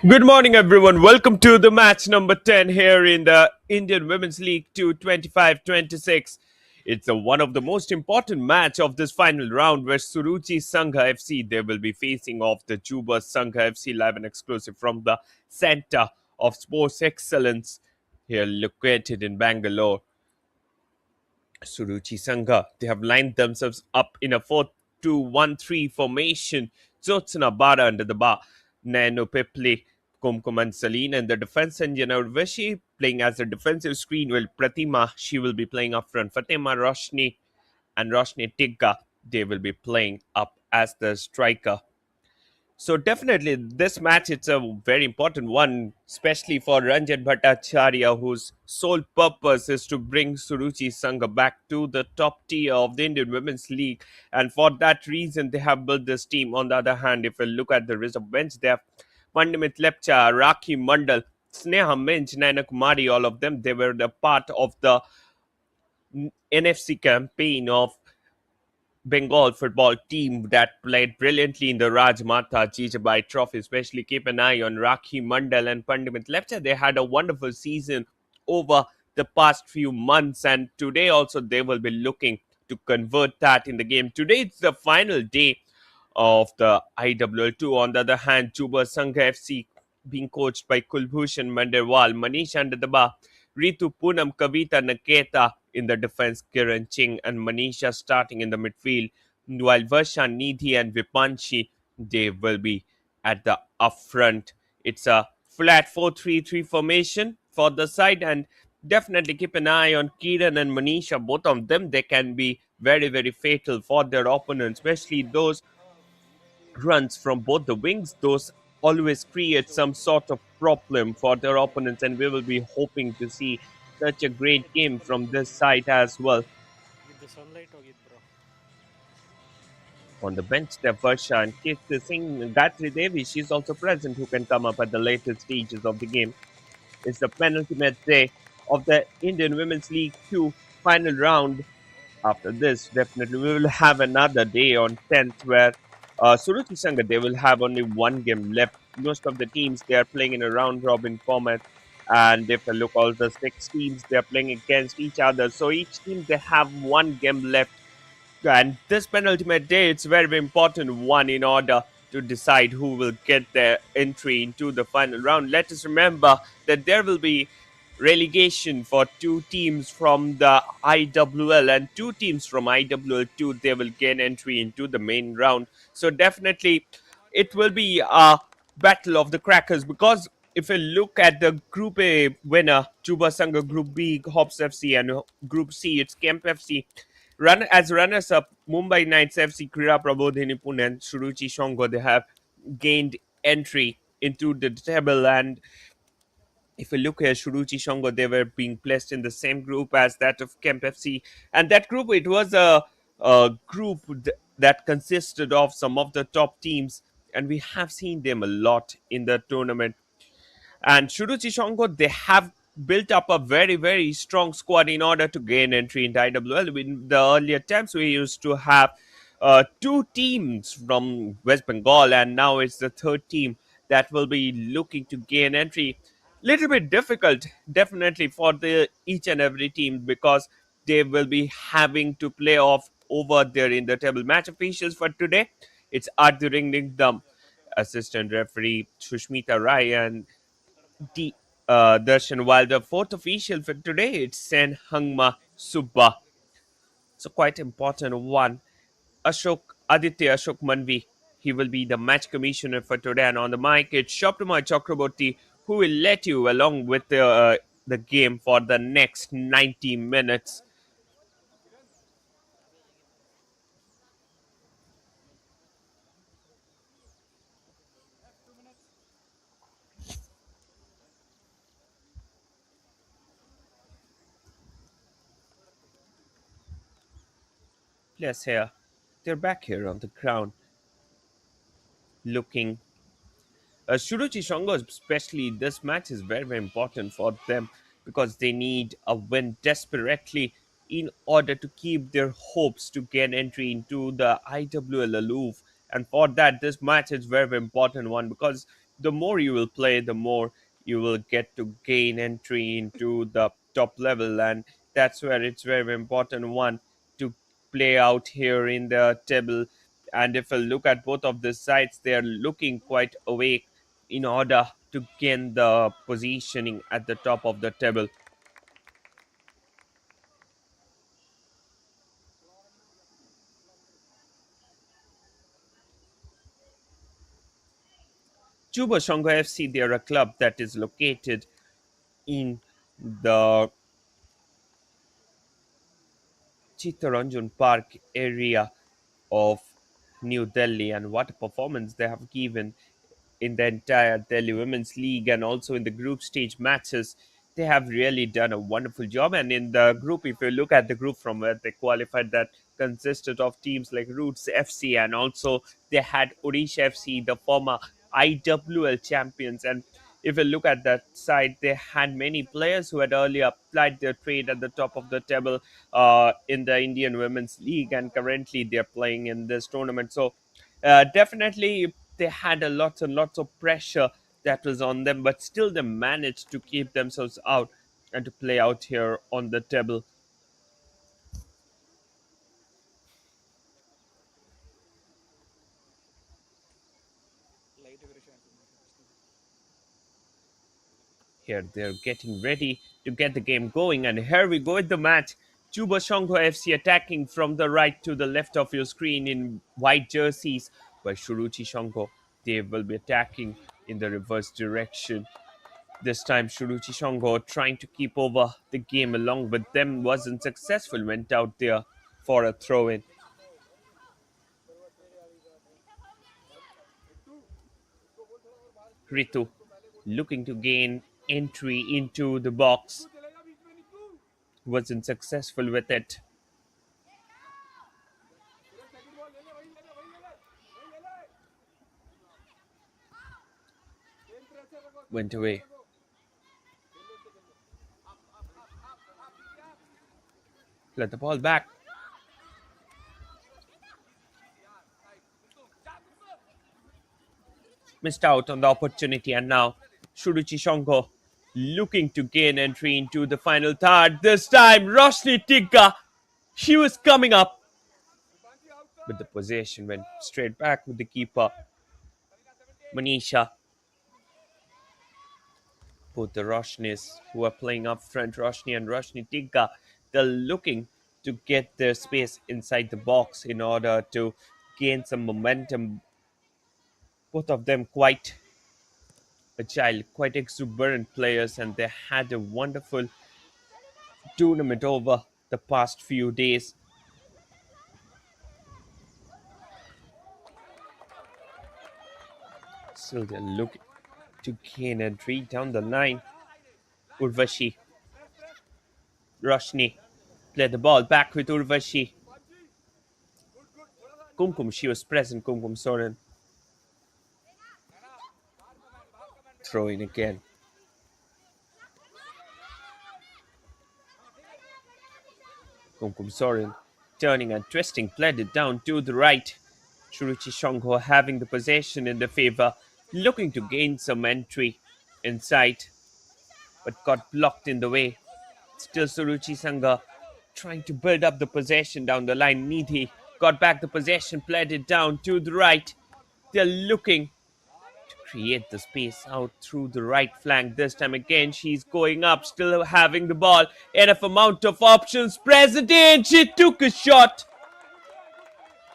Good morning, everyone. Welcome to the match number 10 here in the Indian Women's League 2 25-26. It's one of the most important match of this final round where Suruchi Sangha FC they will be facing off the Juba Sangha FC live and exclusive from the center of sports excellence here located in Bangalore. Suruchi Sangha they have lined themselves up in a 4-2-1-3 formation. Jyotsna Bara under the bar. Nano Peple Kumkuman Saleen and the defense engineer Vishi playing as a defensive screen while Pratima she will be playing up front. Fatima Roshni and Roshni Tigga they will be playing up as the striker. So definitely this match it's a very important one, especially for Ranjan Bhattacharya, whose sole purpose is to bring Suruchi Sangha back to the top tier of the Indian Women's League. And for that reason, they have built this team. On the other hand, if you look at the reserve bench, they have Pandimit Lepcha, Rakhi Mandal, Sneha Minch, Naina Kumari, all of them, they were the part of the NFC campaign of Bengal football team that played brilliantly in the Rajmata Jijabai Trophy. Especially keep an eye on Rakhi Mandal and Pandit Lepcha. They had a wonderful season over the past few months, and today also they will be looking to convert that in the game. Today it's the final day of the IWL2. On the other hand, Juba Sangha FC being coached by Kulbhushan Manderwal, Manish under the bar, Ritu Poonam, Kavita Naketa in the defense, Kiran Ching and Manisha starting in the midfield, while Varsha, Nidhi and Vipanshi, they will be at the up front. It's a flat 4-3-3 formation for the side, and definitely keep an eye on Kiran and Manisha. Both of them, they can be very, very fatal for their opponents, especially those runs from both the wings. Those always create some sort of problem for their opponents, and we will be hoping to see such a great game from this side as well. ಇದು sunlight ಹೋಗಿದ್ bro. On the bench, there Varsha and Kirti Singh, Gayatri Devi, she's also present, who can come up at the later stages of the game. It's the penultimate day of the Indian Women's League 2 final round. After this, definitely we will have another day on 10th where Suruchi Sangha, they will have only one game left. Most of the teams, they are playing in a round robin format. And if you look all the six teams, they are playing against each other. So each team, they have one game left. And this penultimate day, it's very important one in order to decide who will get their entry into the final round. Let us remember that there will be relegation for two teams from the IWL and two teams from IWL2. They will gain entry into the main round. So definitely it will be a battle of the crackers, because if you look at the Group A winner, Juba Sangha, Group B, Hops FC, and Group C, it's Kemp FC. As runners up, Mumbai Knights FC, Krira Prabodhini Pune, and Suruchi Sangha, they have gained entry into the table. And if you look here, Suruchi Sangha, they were being placed in the same group as that of Kemp FC. And that group, it was a group that consisted of some of the top teams. And we have seen them a lot in the tournament. And Suruchi Sangha, they have built up a very, very strong squad in order to gain entry into IWL. In the earlier times, we used to have two teams from West Bengal, and now it's the third team that will be looking to gain entry. Little bit difficult, definitely, for the each and every team, because they will be having to play off over there in the table. Match officials for today, it's Arduring Nigdam, assistant referee Shushmita Rai, and the Darshan, while the fourth official for today it's Sen Hangma Subba. So quite important one. Ashok Manvi. He will be the match commissioner for today, and on the mic it's Shoptama Chakraborty, who will let you along with the game for the next 90 minutes. Yes, here they're back here on the ground, looking Shuruchi Shongo, especially this match, is very, very important for them because they need a win desperately in order to keep their hopes to gain entry into the IWL Aloof. And for that, this match is very, very important one, because the more you will play, the more you will get to gain entry into the top level, and that's where it's very important one to play out here in the table. And if I look at both of the sides, they are looking quite awake in order to gain the positioning at the top of the table. Juba Sangha FC, they are a club that is located in the Chittaranjan Park area of New Delhi, and what a performance they have given in the entire Delhi Women's League and also in the group stage matches. They have really done a wonderful job. And in the group, if you look at the group from where they qualified, that consisted of teams like Roots FC, and also they had Odisha FC, the former IWL champions. And if you look at that side, they had many players who had earlier applied their trade at the top of the table in the Indian Women's League, and currently they're playing in this tournament. So definitely they had a lots and lots of pressure that was on them, but still they managed to keep themselves out and to play out here on the table. Here they're getting ready to get the game going, and here we go with the match. Juba Sangha FC attacking from the right to the left of your screen in white jerseys, while Suruchi Sangha, they will be attacking in the reverse direction. This time, Suruchi Sangha trying to keep over the game along with them wasn't successful, went out there for a throw in. Ritu looking to gain entry into the box, wasn't successful with it. Went away. Let the ball back. Missed out on the opportunity, and now Suruchi Sangha looking to gain entry into the final third. This time, Roshni Tigga, she was coming up, but the possession went straight back with the keeper, Manisha. Both the Roshnis who are playing up front, Roshni and Roshni Tigga, they're looking to get their space inside the box in order to gain some momentum. Both of them quite agile, quite exuberant players, and they had a wonderful tournament over the past few days. Still, they're looking to gain entry down the line. Urvashi, Roshni, play the ball back with Urvashi. Kumkum, she was present, Kumkum Soren. Throwing again. Kumkum Soren turning and twisting, played it down to the right. Suruchi Sangha having the possession in their favor, looking to gain some entry inside, but got blocked in the way. Still Suruchi Sangha trying to build up the possession down the line. Nidhi got back the possession, played it down to the right. They're looking to create the space out through the right flank. This time again, she's going up, still having the ball. Enough amount of options present in. She took a shot.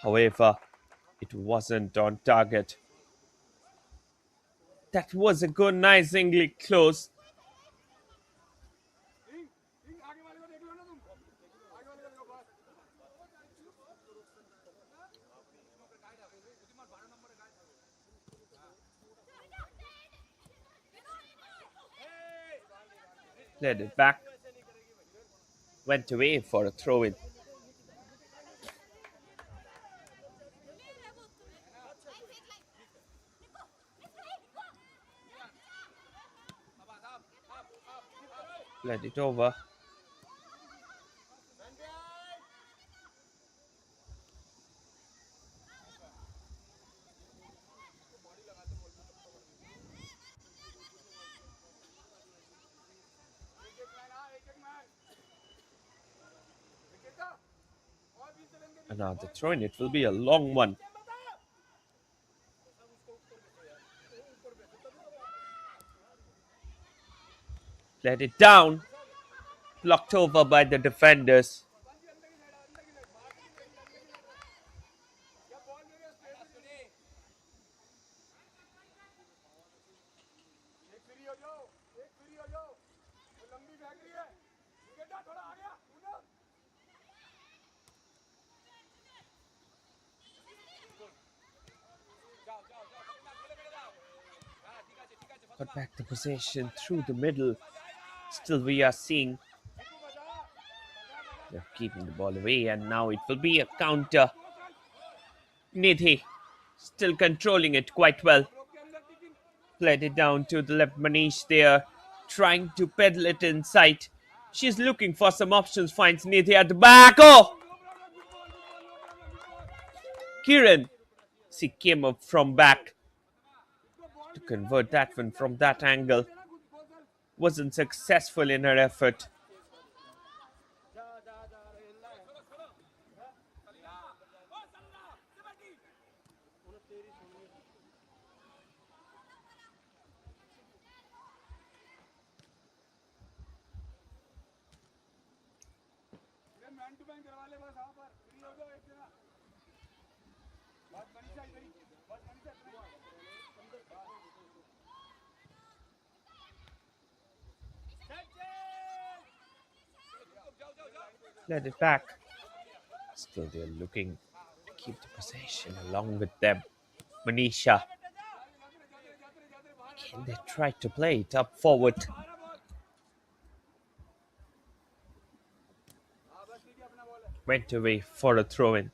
However, it wasn't on target. That was agonizingly close. Played it back. Went away for a throw in. Played it over. Another throw in. It will be a long one. Let it down. Blocked over by the defenders. Got back the possession through the middle. Still, we are seeing they're keeping the ball away, and now it will be a counter. Nidhi still controlling it quite well. Played it down to the left. Manish there, trying to pedal it inside. She's looking for some options. Finds Nidhi at the back. Oh! Kiran. She came up from back to convert that one from that angle. Wasn't successful in her effort. Let it back. Still they're looking to keep the possession along with them. Manisha. Again, they tried to play it up forward. Went away for a throw in.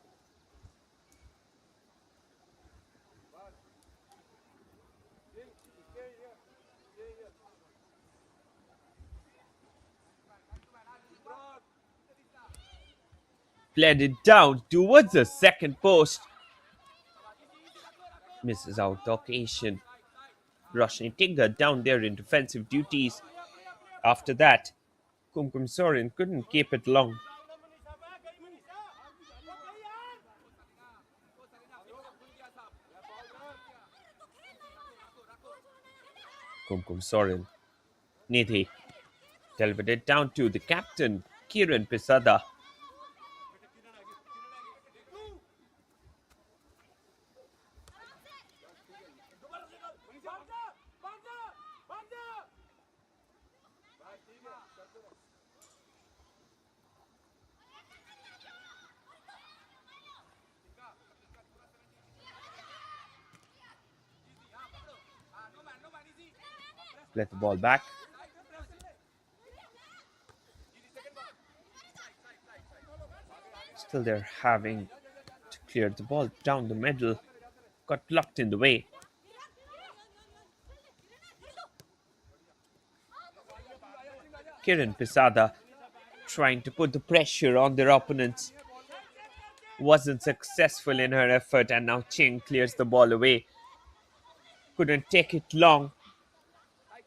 Played it down towards the second post. Misses out the occasion. Roshni Tigger down there in defensive duties. After that, Kumkum Soren couldn't keep it long. Kumkum Soren. Nidhi delivered it down to the captain, Kiran Pisada. Let the ball back. Still they're having to clear the ball down the middle. Got blocked in the way. Kiran Pisada trying to put the pressure on their opponents. Wasn't successful in her effort, and now Ching clears the ball away. Couldn't take it long.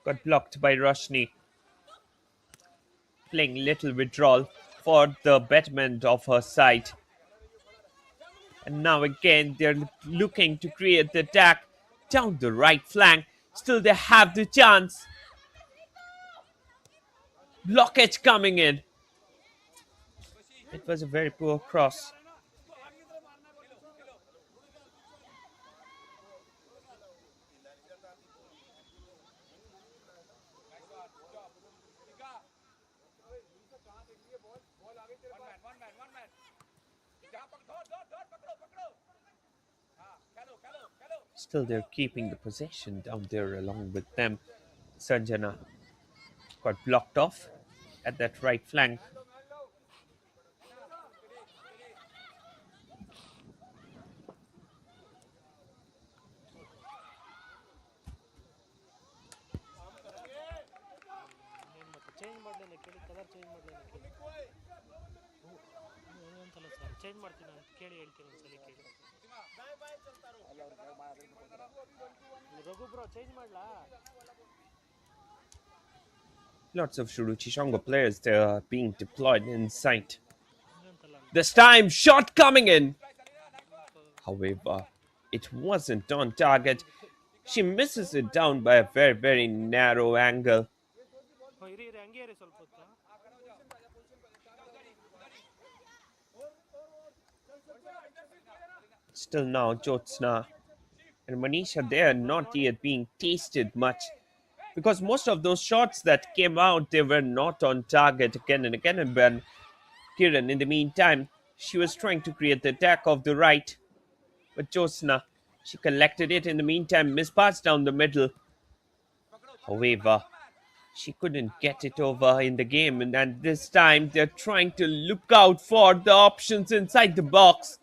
Got blocked by Roshni. Playing little withdrawal for the betterment of her side. And now again they're looking to create the attack down the right flank. Still they have the chance. Blockage coming in. It was a very poor cross. Still they're keeping the possession down there along with them. Sanjana got blocked off at that right flank. Change ಮಾಡಲೇನೆ ಕೇಳಿ colour change ಮಾಡಲೇನೆ ಕೇಳಿ ಅಂತಲ್ಲ sir change ಮಾಡ್ತೀನಿ ಅಂತ ಕೇಳಿ ಹೇಳ್ತೀನಿ ಒಂದ್ಸಲಿ ಕೇಳಿ ರಘು ಬ್ರೋ ಚೇಂಜ್ ಮಾಡಲಾ Lots of Suruchi Sangha players they are being deployed inside. ಅಂತಲ್ಲ This time, shot coming in. Super. However, it wasn't on target. She misses it down by a very, very narrow angle. ಇರಿ ಇರಿ ಹಂಗೆ ಇರಿ ಸ್ವಲ್ಪ ಹೊತ್ತು. Still now, Jyotsna and Manisha, they are not yet being tasted much because most of those shots that came out, they were not on target again and again. And when Kiran, in the meantime, she was trying to create the attack of the right, but Jyotsna, she collected it in the meantime, mispassed down the middle. However, she couldn't get it over in the game, and this time they're trying to look out for the options inside the box.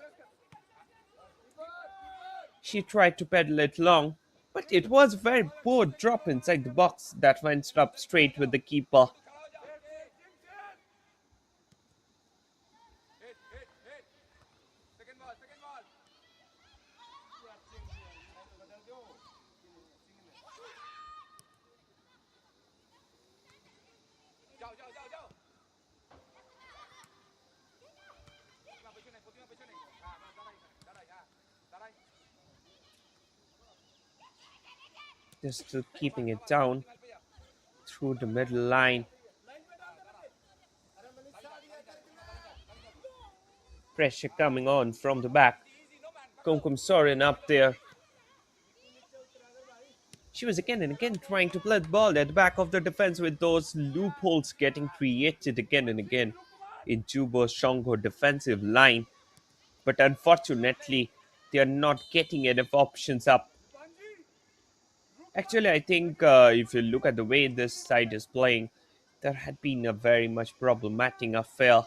She tried to pedal it long, but it was a very poor drop inside the box that went up straight with the keeper. They're still keeping it down through the middle line. Pressure coming on from the back. Kumkum Soren up there. She was again and again trying to play the ball at the back of the defense with those loopholes getting created again and again in Juba Sangha defensive line. But unfortunately, they are not getting enough options up. Actually, I think if you look at the way this side is playing, there had been a very much problematic affair.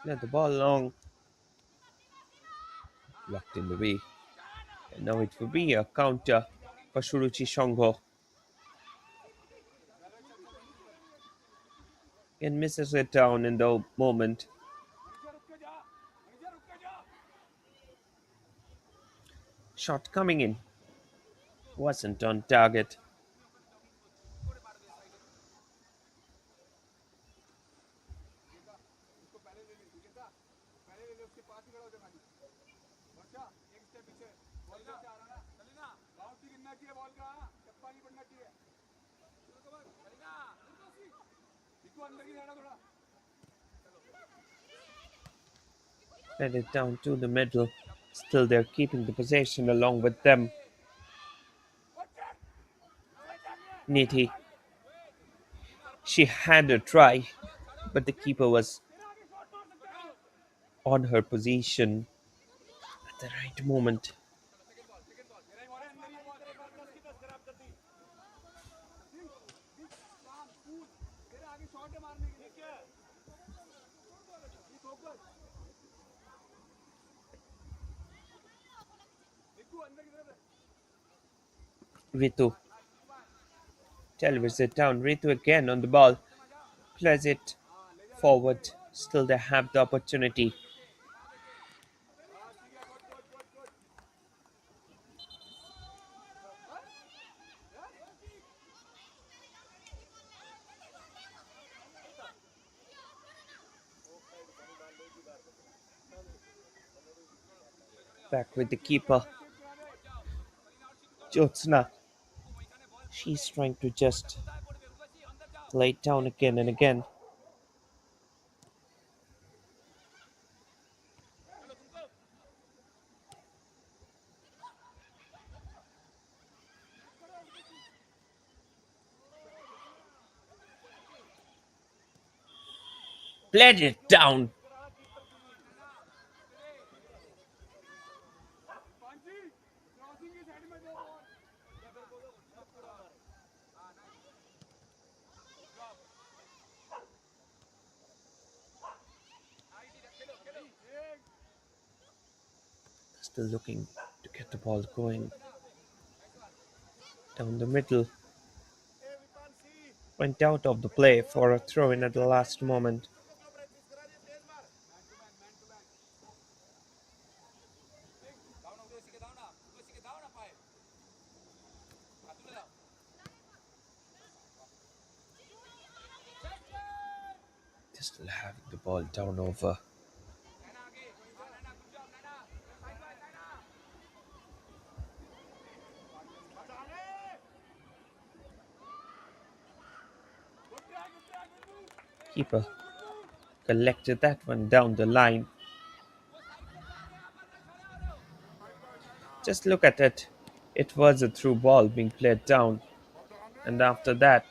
Let the ball long, blocked in the way. And now it will be a counter for Suruchi Sangha. And misses it down in the moment. Shot coming in. Wasn't on target. Let it down to the middle. Still, they're keeping the possession along with them. Niti. She had a try, but the keeper was on her position at the right moment. Ritu delivers it down. Ritu again on the ball. Plays it forward. Still, they have the opportunity. Back with the keeper. Jyotsna. She's trying to just lay it down again and again. Played it down. Still looking to get the ball going down the middle. went out of the play for a throw in at the last moment. They're still having the ball down over. Keeper collected that one down the line. Just look at it. It was a through ball being played down. And after that,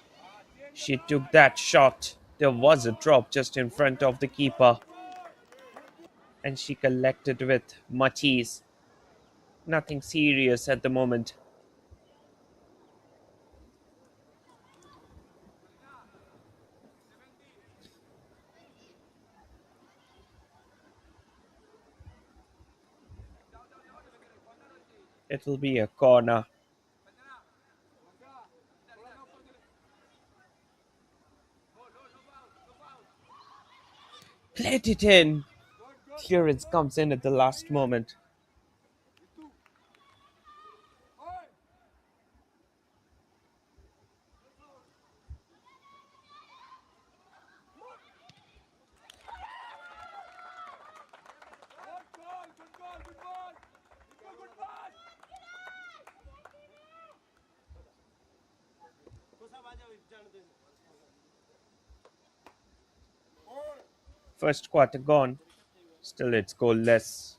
she took that shot. There was a drop just in front of the keeper. And she collected with much ease. Nothing serious at the moment. It will be a corner. Played it in. Clearance comes in at the last moment. First quarter gone. Still it's goalless.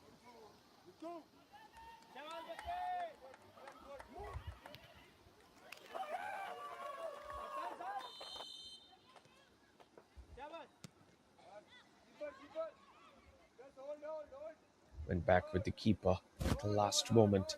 Went back with the keeper at the last moment.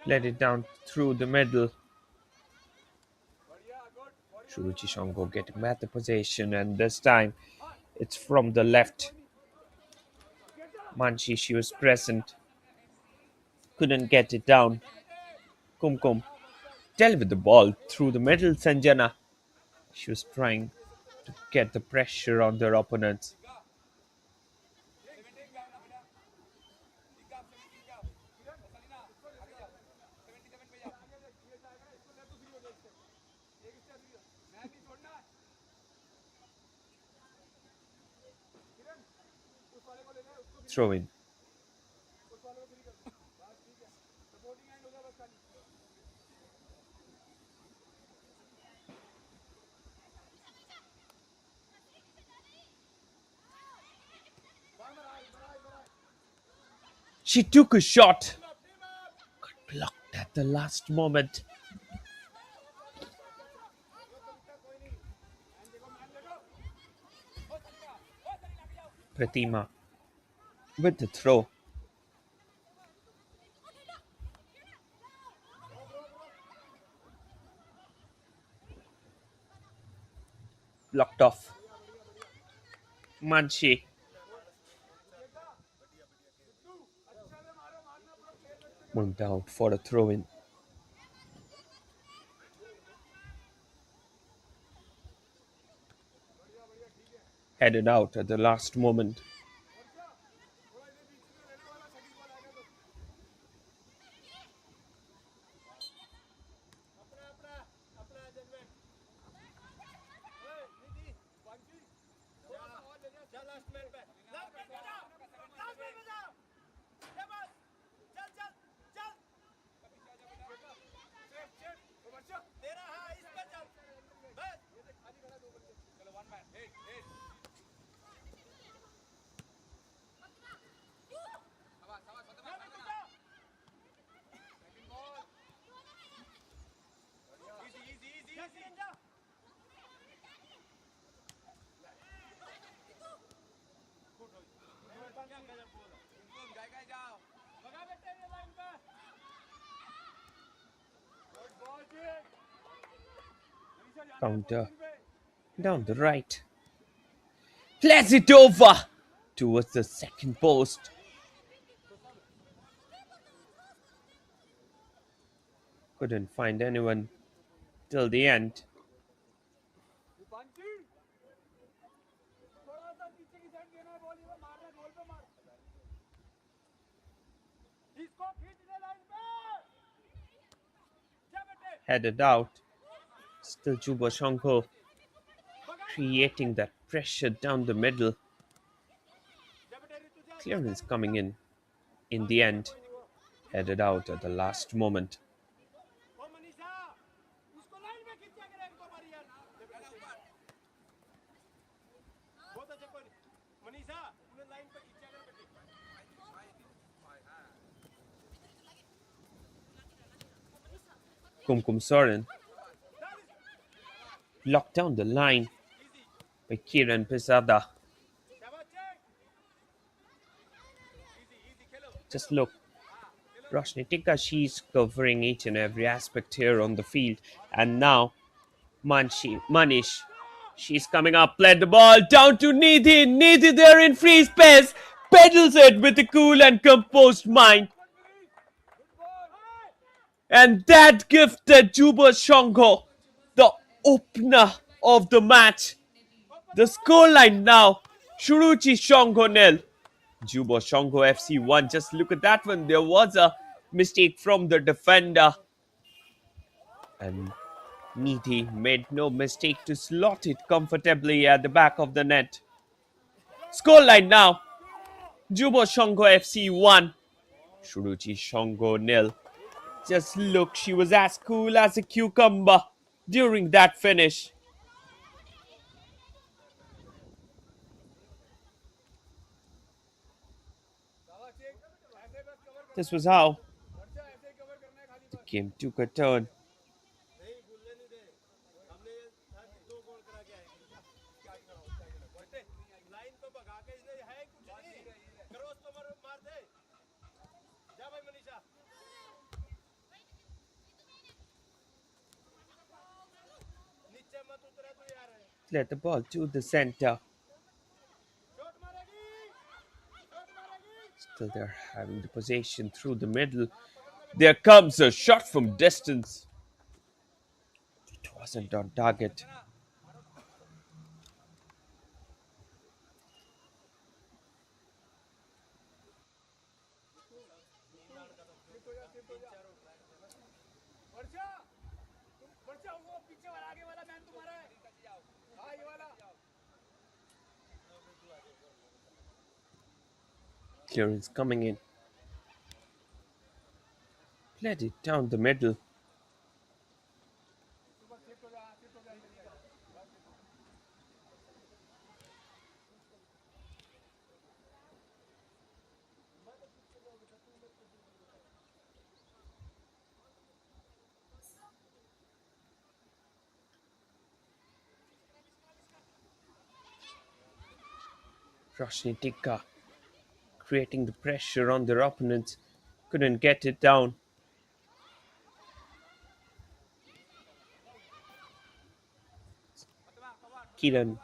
Let it down through the middle. Suruchi Sangha getting back the possession, and this time it's from the left. Manshi, she was present, couldn't get it down. Kumkum dealt with the ball through the middle. Sanjana, she was trying to get the pressure on their opponents. Throw in. She took a shot, got blocked at the last moment. Pratima with the throw. Blocked off. Manshi went out for a throw in. Headed out at the last moment. Counter down the right. Plays it over towards the second post. Couldn't find anyone till the end. Headed out. Still Juba Sangha creating that pressure down the middle. Clearance coming in the end. Headed out at the last moment. Kumkum Soren locked down the line by Kiran Pisada. Just look, Roshni Tikka, she's covering each and every aspect here on the field. And now, Manish, she's coming up, played the ball down to Nidhi. Nidhi there in free space, pedals it with a cool and composed mind. And that gifted Juba Sangha the opener of the match. The scoreline now, Suruchi Sangha nil. Juba Sangha FC 1. Just look at that one. There was a mistake from the defender. And Nidhi made no mistake to slot it comfortably at the back of the net. Scoreline now, Juba Sangha FC 1. Suruchi Sangha nil. Just look, she was as cool as a cucumber during that finish. This was how the game took a turn. Let the ball to the center. Still they're having the possession through the middle. There comes a shot from distance. It wasn't on target. Clearance coming in. Played it down the middle. Roshni Tikka creating the pressure on their opponents. Couldn't get it down. Kiran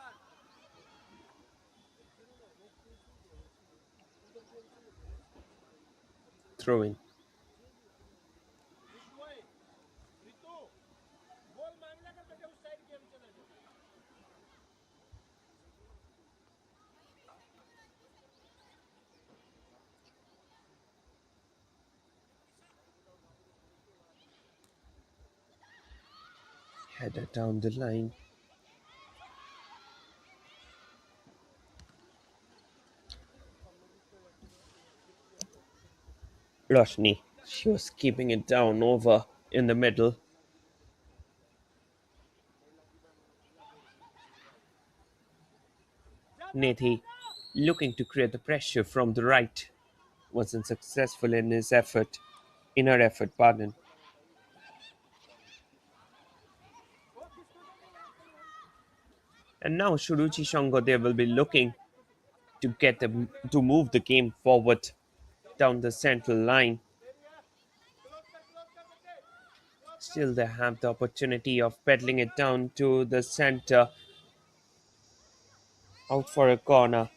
throwing. Header down the line. Roshni, she was keeping it down over in the middle. Nethi looking to create the pressure from the right. Wasn't successful in his effort. In her effort, pardon. And now Suruchi Sangha, they will be looking to get them to move the game forward down the central line. Still, they have the opportunity of peddling it down to the center, out for a corner.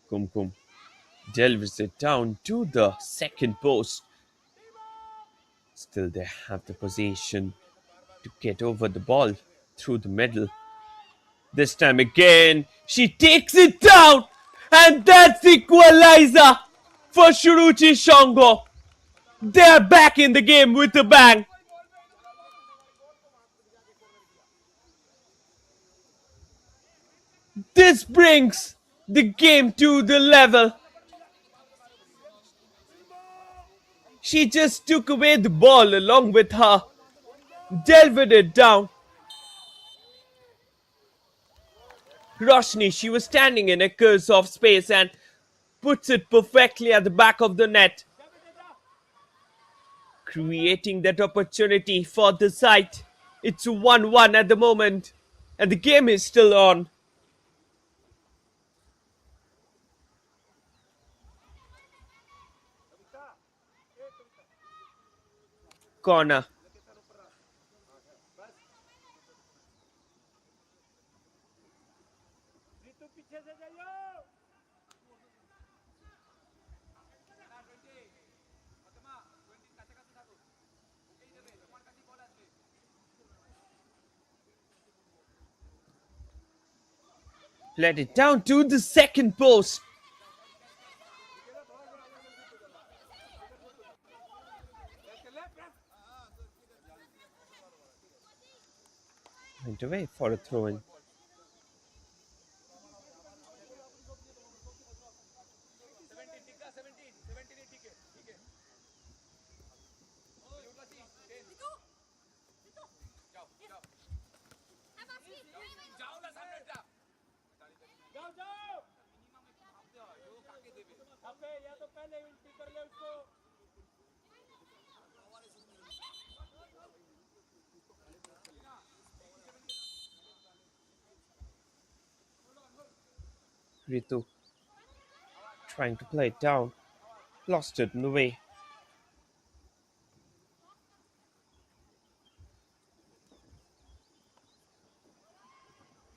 Kum Kum delivers it down to the second post. Still, they have the possession to get over the ball through the middle. This time again, she takes it down, and that's the equalizer for Suruchi Sangha. They're back in the game with a bang. This brings the game to the level. She just took away the ball along with her, delivered it down. Roshni, she was standing in a curse of space and puts it perfectly at the back of the net, creating that opportunity for the side. It's 1-1 at the moment, and the game is still on. Corner. Let it down to the second post. Went away for a throw in. Ritu trying to play it down. Lost it in the way.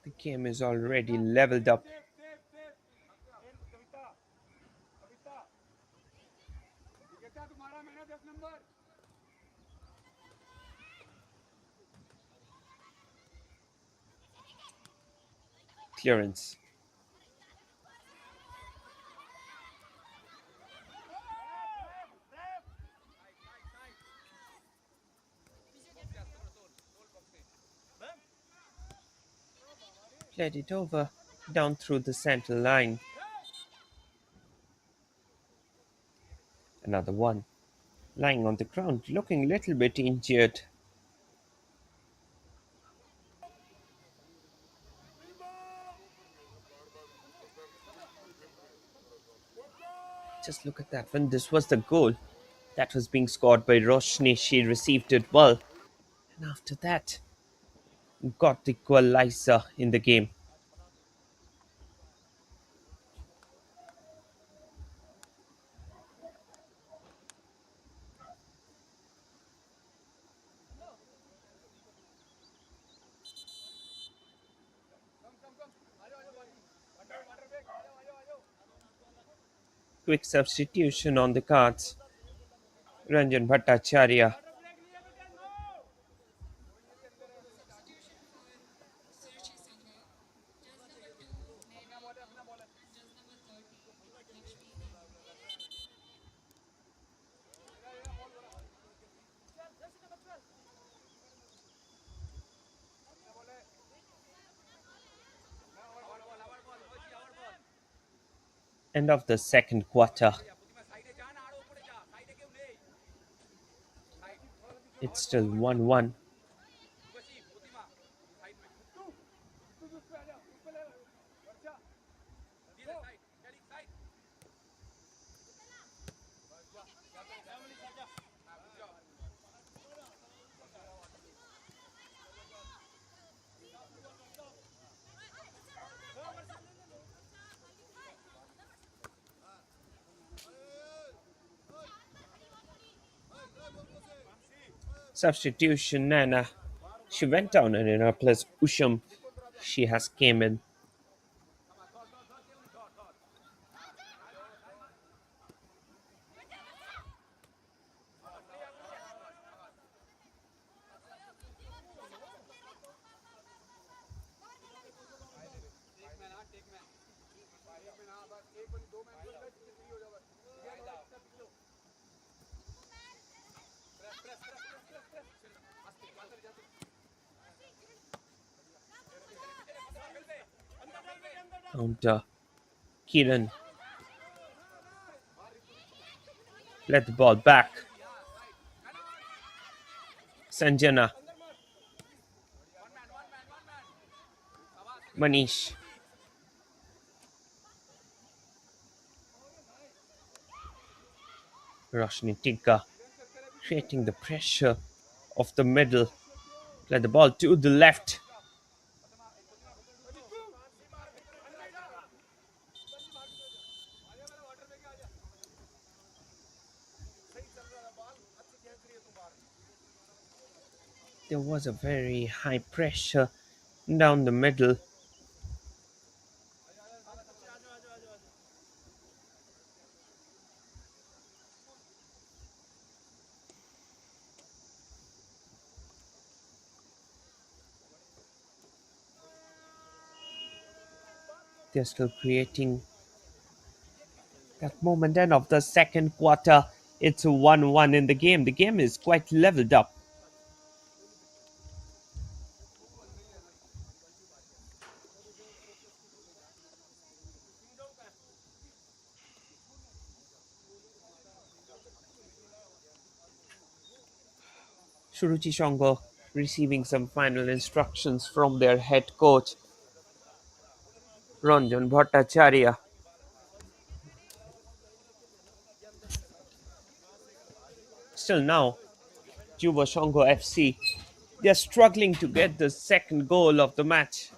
The game is already leveled up. Clearance. Played it over, down through the center line. Another one. Lying on the ground, looking a little bit injured. Just look at that. When this was the goal that was being scored by Roshni, she received it well. And after that, got the equalizer in the game. Quick substitution on the cards. Ranjan Bhattacharya. Substitution for Suruchi Sangha, just number 2, Naina Uttam, and just number 30, Lakshmi Devi. End of the second quarter. It's still 1-1. Substitution Nana. She went down an era plus Usham. She has came in. Counter. Kiran let the ball back. Sanjana. Manish. Roshni Tigga. Creating the pressure of the middle. Let the ball to the left. There was a very high pressure down the middle. They're still creating that moment. End of the second quarter. It's 1-1 in the game. The game is quite leveled up. Suruchi Sangha receiving some final instructions from their head coach, Ranjan Bhattacharya. Still now, Juba Sangha FC, they are struggling to get the second goal of the match.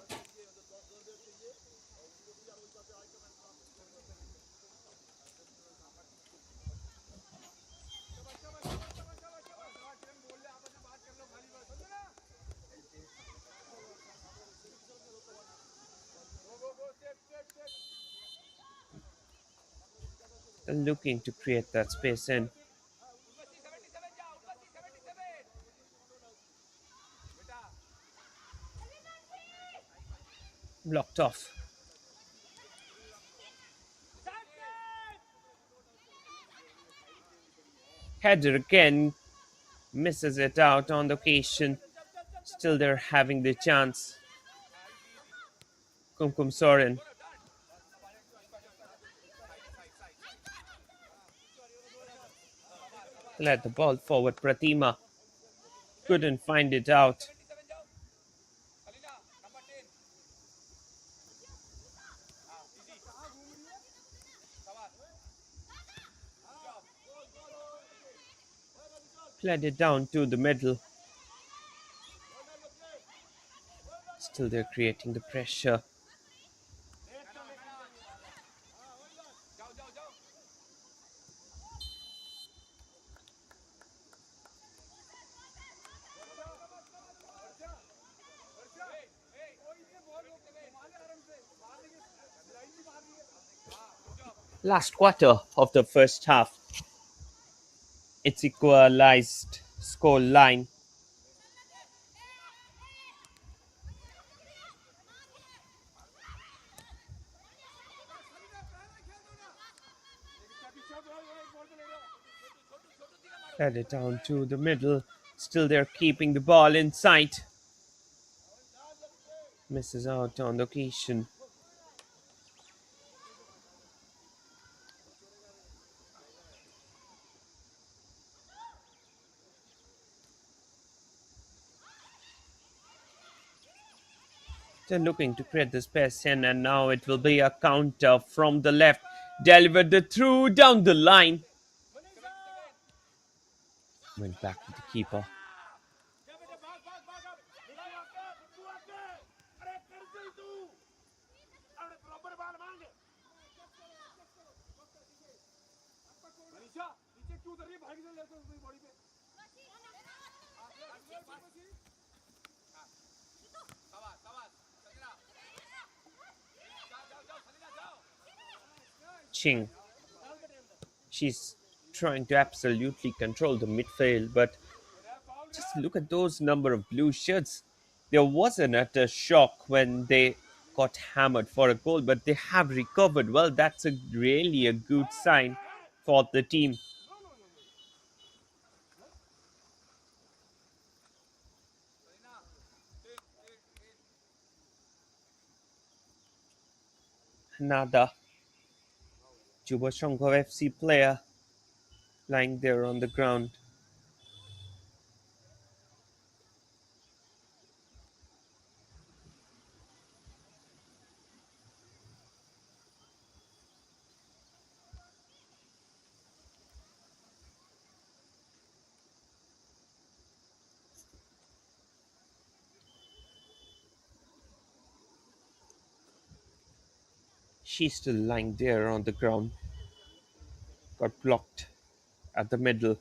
They're looking to create that space in. Blocked off. Header again, misses it out on the occasion. Still they're having the chance. Kumkum Soren. Let the ball forward. Pratima couldn't find it out. Played it down to the middle. Still they're creating the pressure. Last quarter of the first half. It's equalized score line. Played it down to the middle. Still they're keeping the ball in sight. Misses out on the occasion. They're looking to create the space in, and now it will be a counter from the left. Delivered the through down the line. Went back to the keeper. Ching. She's trying to absolutely control the midfield, but just look at those number of blue shirts. There was an utter shock when they got hammered for a goal, but they have recovered. Well, that's really a good sign for the team. Another Juba Sangha FC player lying there on the ground. She's still lying there on the ground. Got blocked at the middle.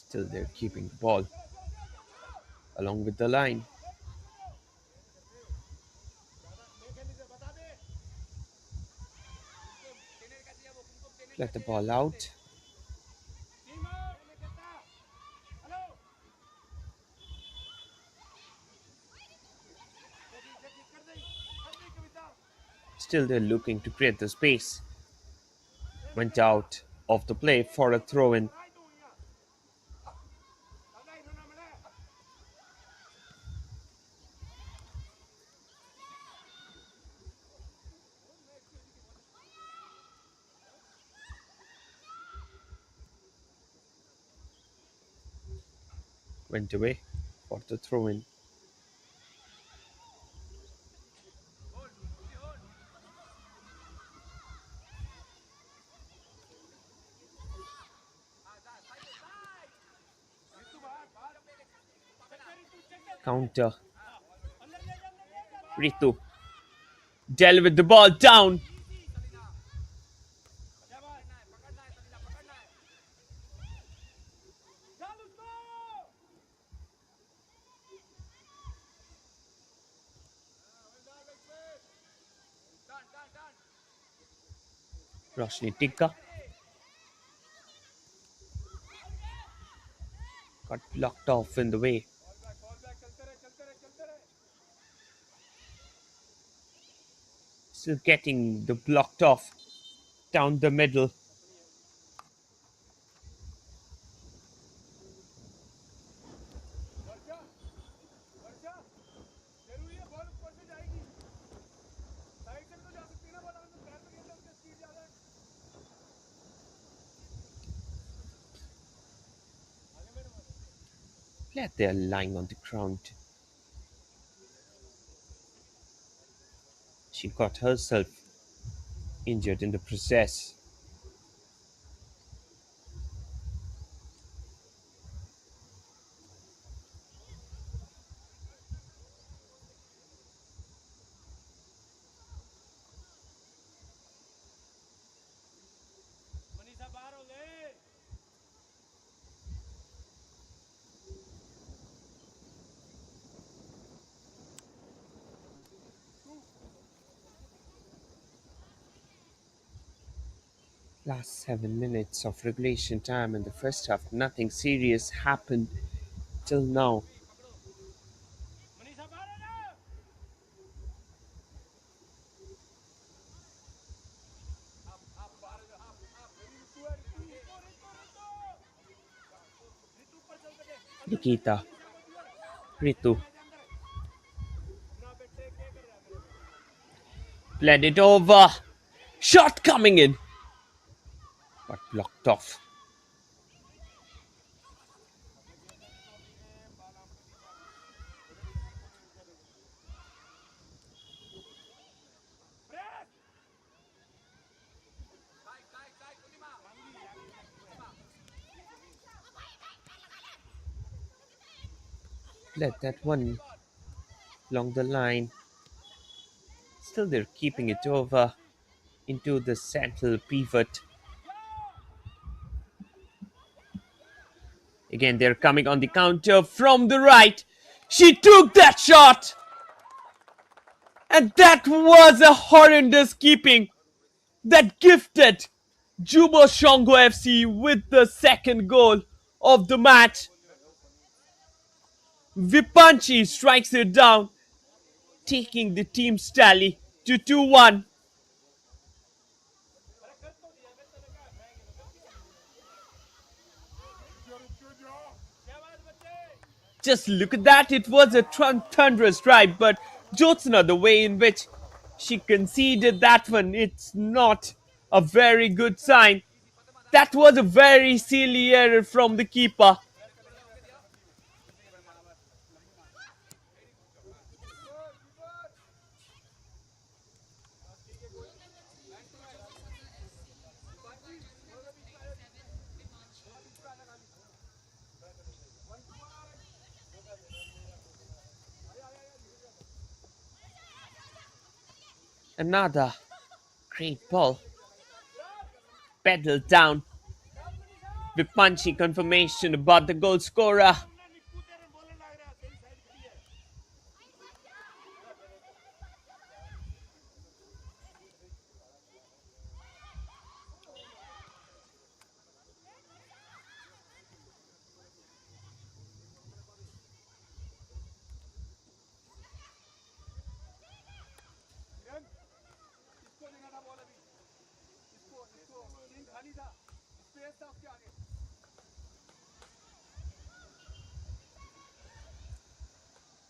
Still they're keeping the ball along with the line. Let the ball out. Still they're looking to create the space. Went out of the play for a throw in. Went away for the throw in. Counter. Ritu. Del with the ball down. Roshni Tikka. Got blocked off in the way. Still getting the blocked off down the middle. Player there lying on the ground. She got herself injured in the process. Last 7 minutes of regulation time in the first half. Nothing serious happened till now. Nikita, Ritu, played it over. Shot coming in, but blocked off. Let that one along the line. Still, they're keeping it over into the central pivot. Again, they're coming on the counter from the right. She took that shot! And that was a horrendous keeping that gifted Juba Sangha FC with the second goal of the match. Vipanchi strikes it down, taking the team's tally to 2-1. Just look at that, it was a thunderous drive, but Jyotsna, the way in which she conceded that one, it's not a very good sign. That was a very silly error from the keeper. Goal number 3 for Juba Sangha FC. Scored by jersey number 87, Vipanchi. Another great ball. Pedal down. Vipanchi confirmation about the goal scorer.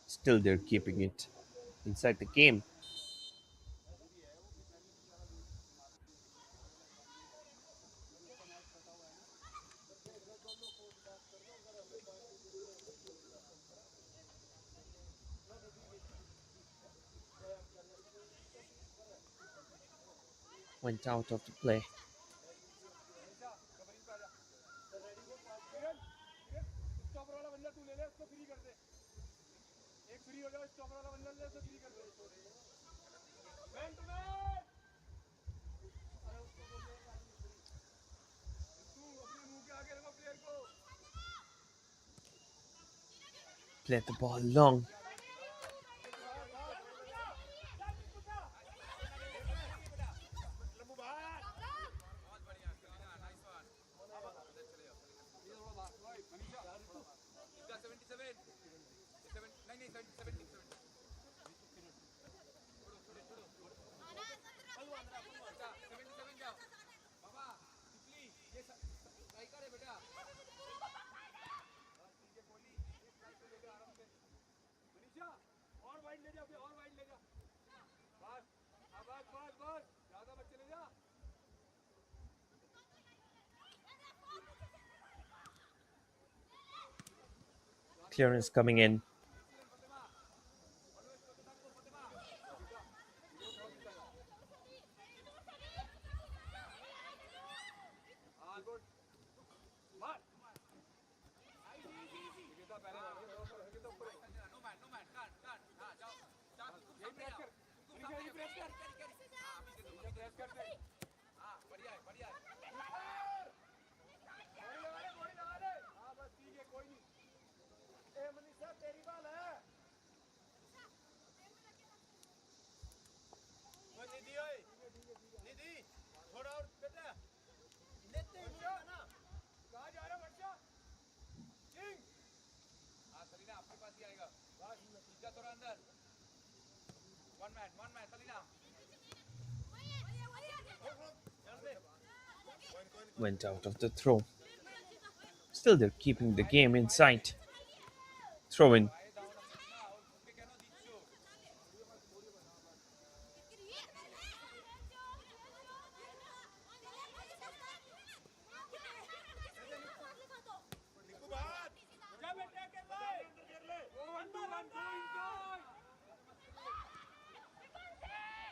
Still, they're keeping it inside the game. Went out of the play. Played the ball long. Clearance coming in. Went out of the throw. Still, they're keeping the game in sight. Throw in.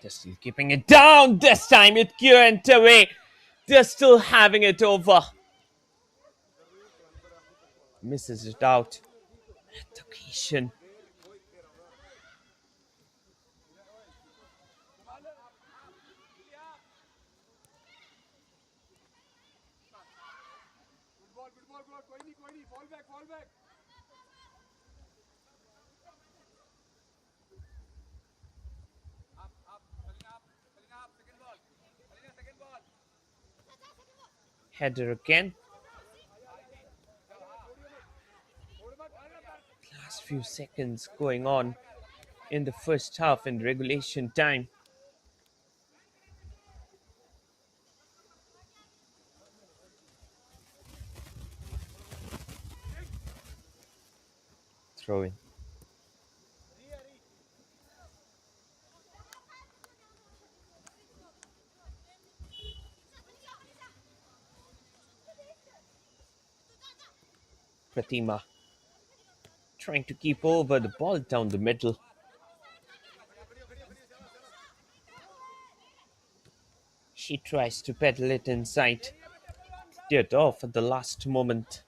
They're still keeping it down. This time it went away. They're still having it over. Misses it out. regulation. Header again. Last few seconds going on in the first half in regulation time. Throw in. Pratima trying to keep over the ball down the middle. She tries to pedal it inside. Cleared off at the last moment.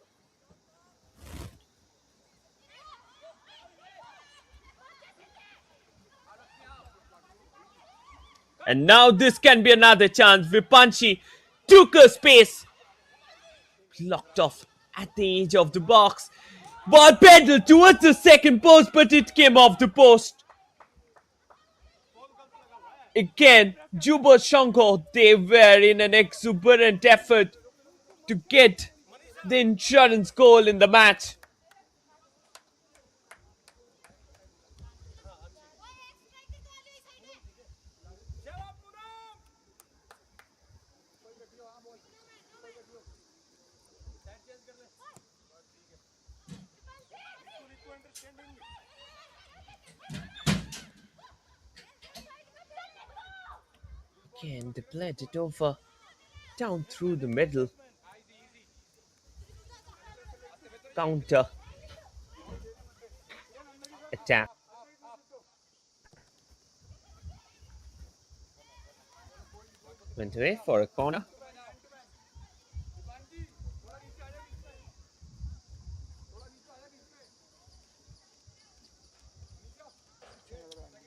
And now this can be another chance. Vipanchi took her space. Blocked off at the edge of the box. Ball pedaled towards the second post, but it came off the post. Again, Juba Sangha, they were in an exuberant effort to get the insurance goal in the match. Again, they played it over down through the middle. Counter attack. Went away for a corner.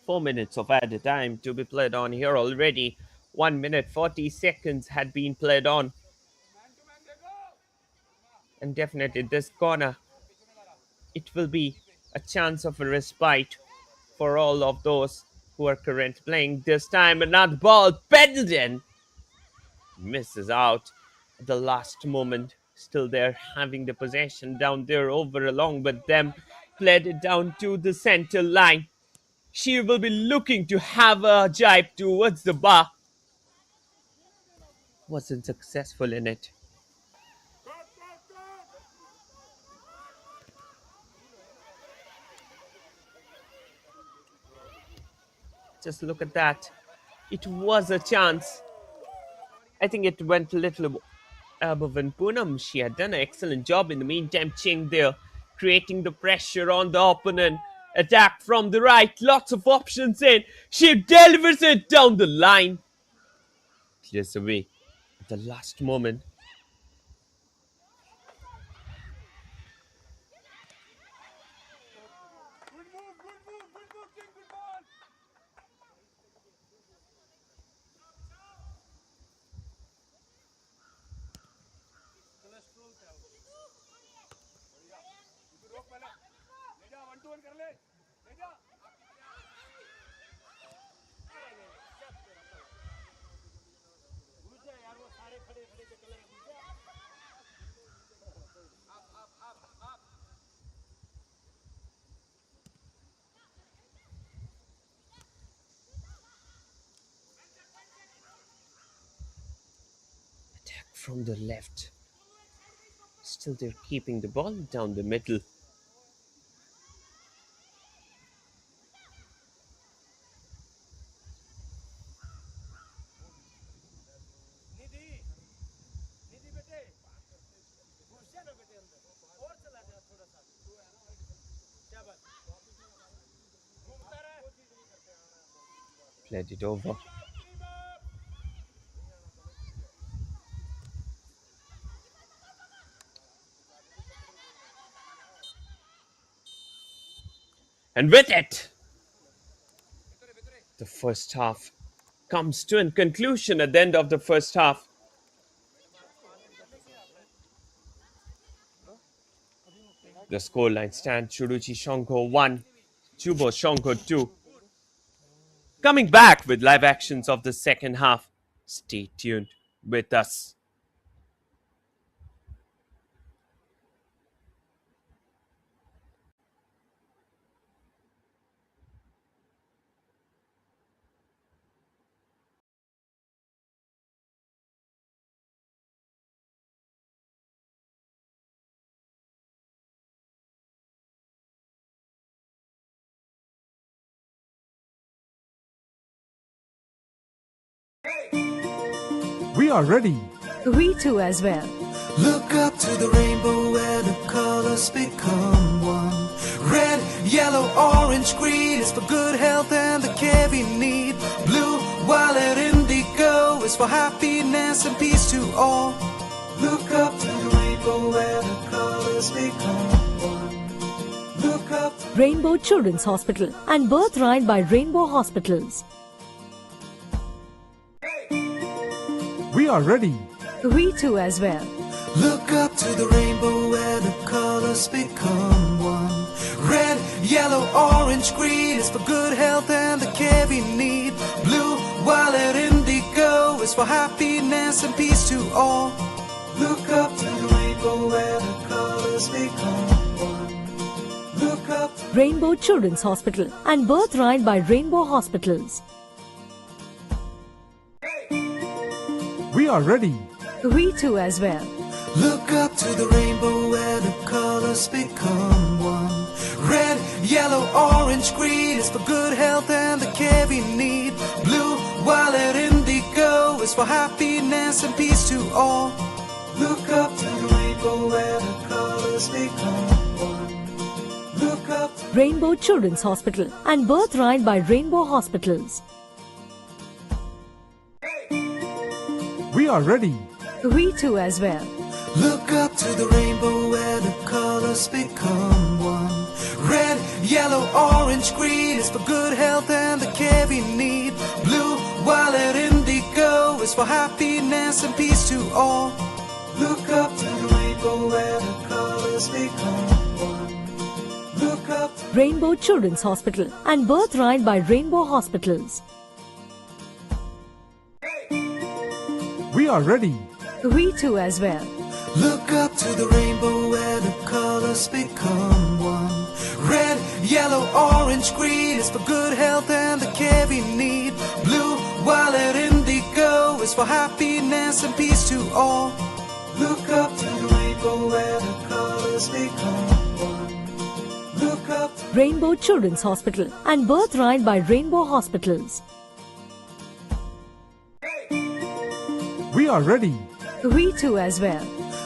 4 minutes of added time to be played on here already. 1 minute 40 seconds had been played on. And definitely this corner, it will be a chance of a respite for all of those who are currently playing. This time another ball pedaled in. Misses out at the last moment. Still there having the possession down there over along with them. Played it down to the center line. She will be looking to have a jibe towards the bar. Wasn't successful in it. Just look at that. It was a chance. I think it went a little above and Poonam. She had done an excellent job in the meantime. Ching there, creating the pressure on the opponent. Attack from the right, lots of options in. She delivers it down the line. Clears away at the last moment. Attack from the left. Still they're keeping the ball down the middle. Played it over. And with it, the first half comes to a conclusion at the end of the first half. The scoreline stands Suruchi Sangha 1, Juba Sangha 2. Coming back with live actions of the second half. Stay tuned with us. We are ready. We too as well. Look up to the rainbow where the colors become one. Red, yellow, orange, green is for good health and the care we need. Blue, violet, indigo is for happiness and peace to all. Look up to the rainbow where the colors become one. Look up to Rainbow Children's Hospital and Birthright by Rainbow Hospitals. We are ready. We too as well. Look up to the rainbow where the colors become one. Red, yellow, orange, green is for good health and the care we need. Blue, violet, indigo is for happiness and peace to all. Look up to the rainbow where the colors become one. Look up to Rainbow Children's Hospital and Birthright by Rainbow Hospitals. We are ready. We too as well. Look up to the rainbow where the colors become one. Red, yellow, orange, green is for good health and the care we need. Blue, violet, indigo is for happiness and peace to all. Look up to the rainbow where the colors become one. Look up to Rainbow Children's Hospital and Birthright by Rainbow Hospitals. We are ready. We too as well. Look up to the rainbow where the colors become one. Red, yellow, orange, green is for good health and the care we need. Blue, violet, indigo is for happiness and peace to all. Look up to the rainbow where the colors become one. Look up to Rainbow Children's Hospital and Birthright by Rainbow Hospitals. We are ready. We too as well. Look up to the rainbow where the colors become one. Red, yellow, orange, green is for good health and the care we need. Blue, violet, indigo is for happiness and peace to all. Look up to the rainbow where the colors become one. Look up to Rainbow Children's Hospital and Birthright by Rainbow Hospitals. We are ready. We too as well.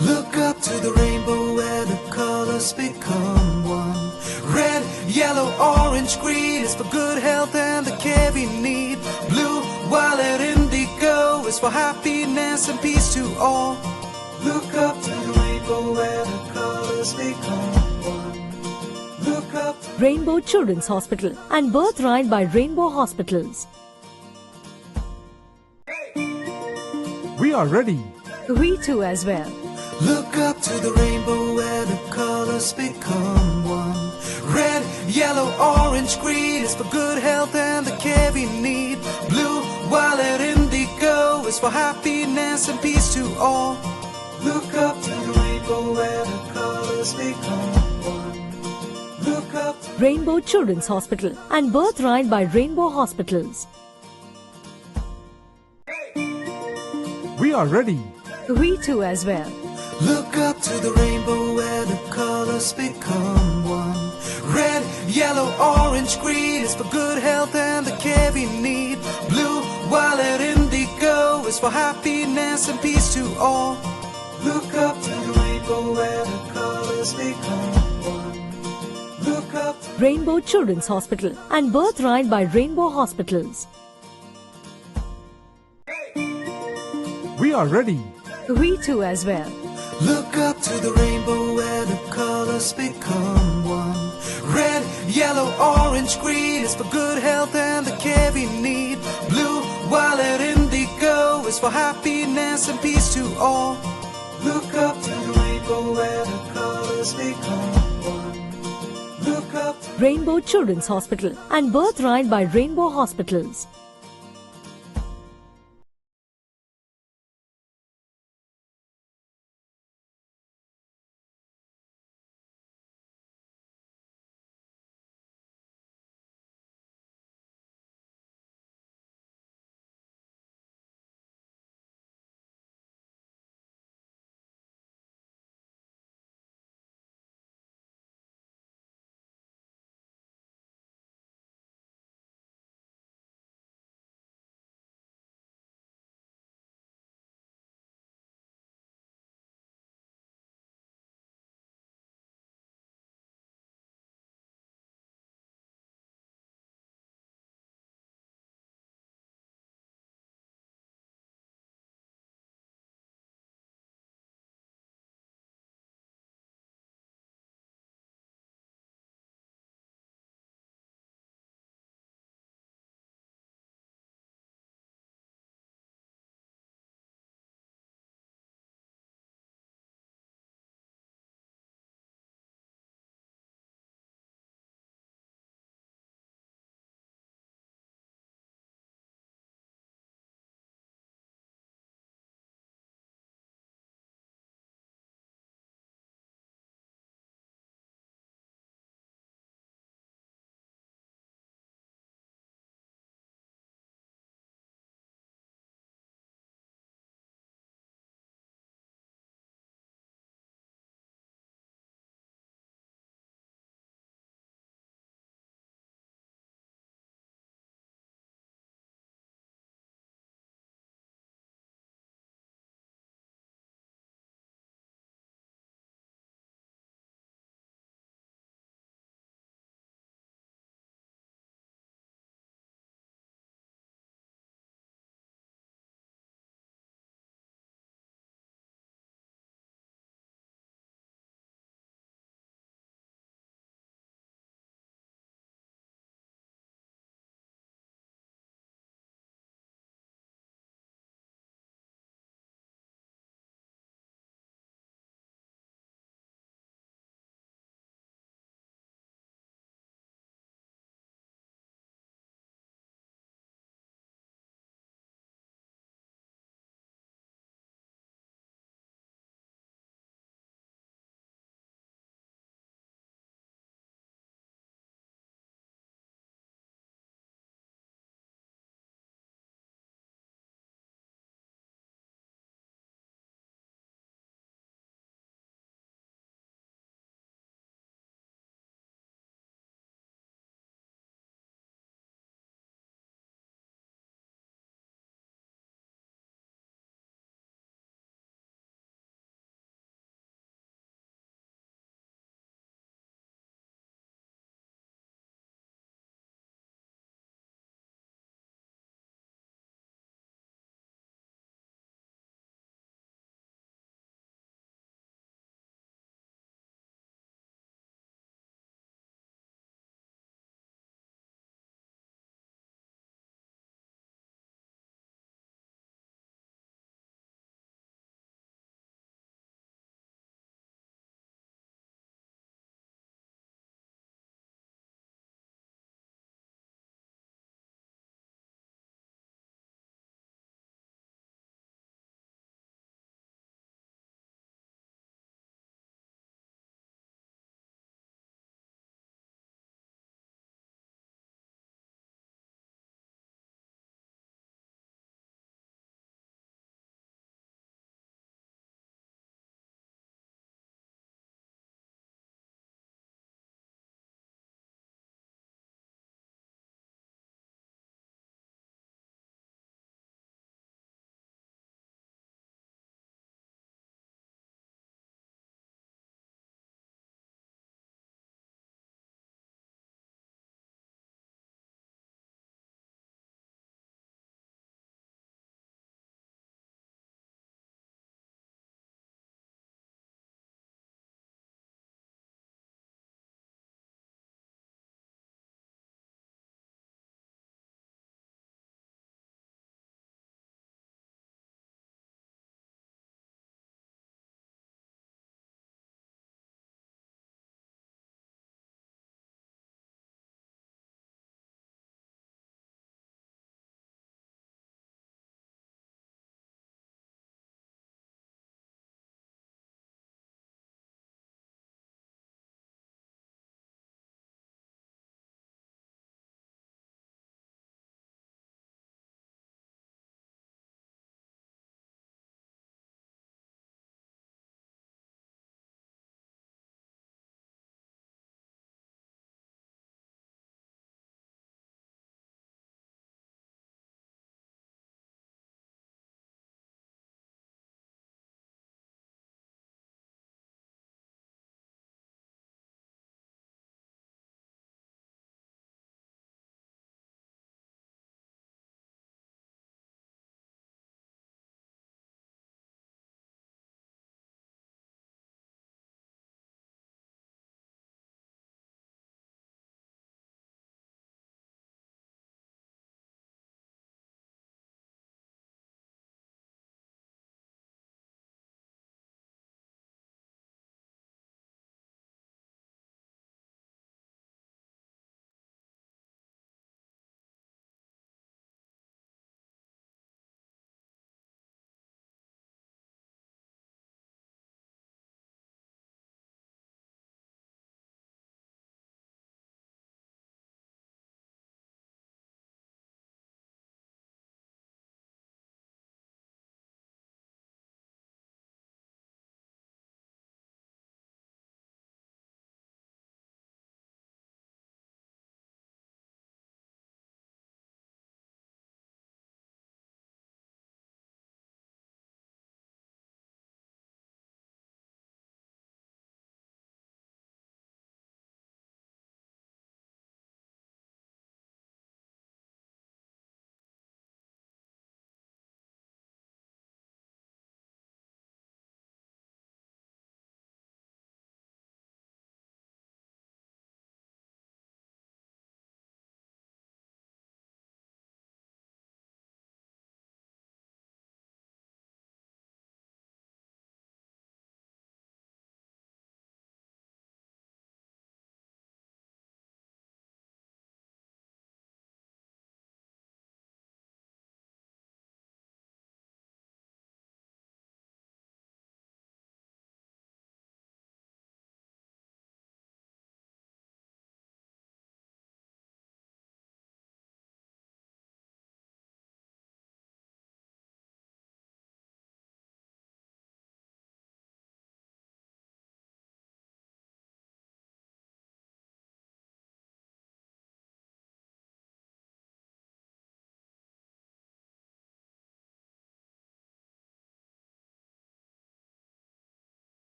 Look up to the rainbow where the colors become one. Red, yellow, orange, green is for good health and the care we need. Blue, violet, indigo is for happiness and peace to all. Look up to the rainbow where the colors become one. Look up to Rainbow Children's Hospital and Birthright by Rainbow Hospitals. We are ready. We too as well. Look up to the rainbow where the colors become one. Red, yellow, orange, green is for good health and the care we need. Blue, violet, indigo is for happiness and peace to all. Look up to the rainbow where the colors become one. Look up to Rainbow Children's Hospital and Birthright by Rainbow Hospitals. We are ready. We too as well. Look up to the rainbow where the colors become one. Red, yellow, orange, green is for good health and the care we need. Blue, violet, indigo is for happiness and peace to all. Look up to the rainbow where the colors become one. Look up to Rainbow Children's Hospital and Birthright by Rainbow Hospitals. We are ready. We too as well. Look up to the rainbow where the colors become one. Red, yellow, orange, green is for good health and the care we need. Blue, violet, indigo is for happiness and peace to all. Look up to the rainbow where the colors become one. Look up to Rainbow Children's Hospital and Birthright by Rainbow Hospitals.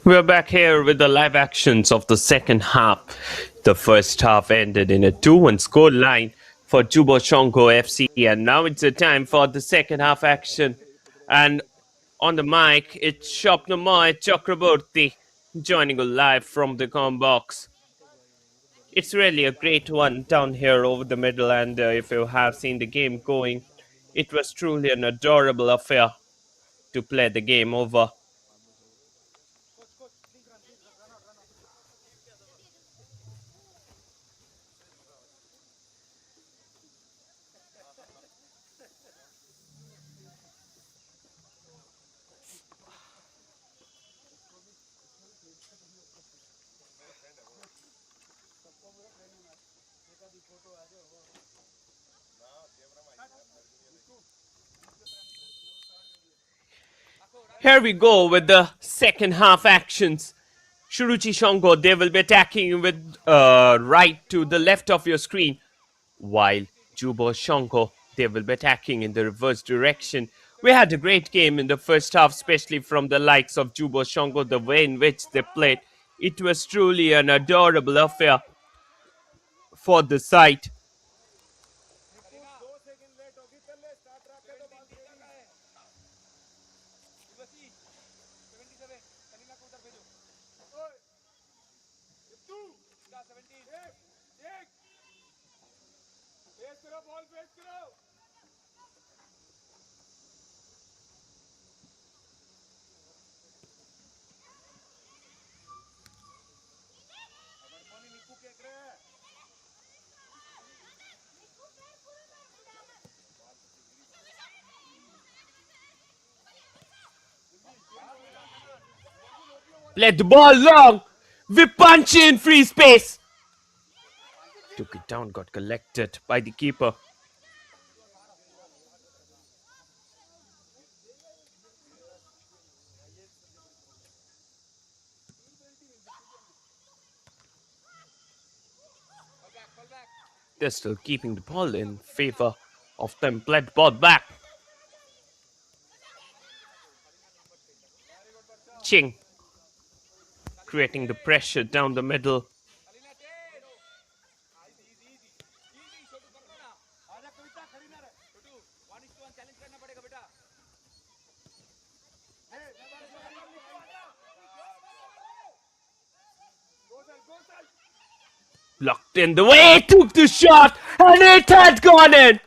We're back here with the live actions of the second half. The first half ended in a 2-1 score line for Juba Sangha FC, and now it's the time for the second half action. And on the mic, it's Shopnamoy Chakraborty joining us live from the com box. It's really a great one down here over the middle, and if you have seen the game going, it was truly an adorable affair to play the game over. Here we go with the second half actions. Suruchi Sangha, they will be attacking with right to the left of your screen, while Juba Sangha, they will be attacking in the reverse direction. We had a great game in the first half, especially from the likes of Juba Sangha, the way in which they played. It was truly an adorable affair for the side. Let the ball long. Vipanchi in free space. Took it down, got collected by the keeper. They're still keeping the ball in favor of them. Played ball back. Ching creating the pressure down the middle. Blocked in the way, took the shot, and it had gone in.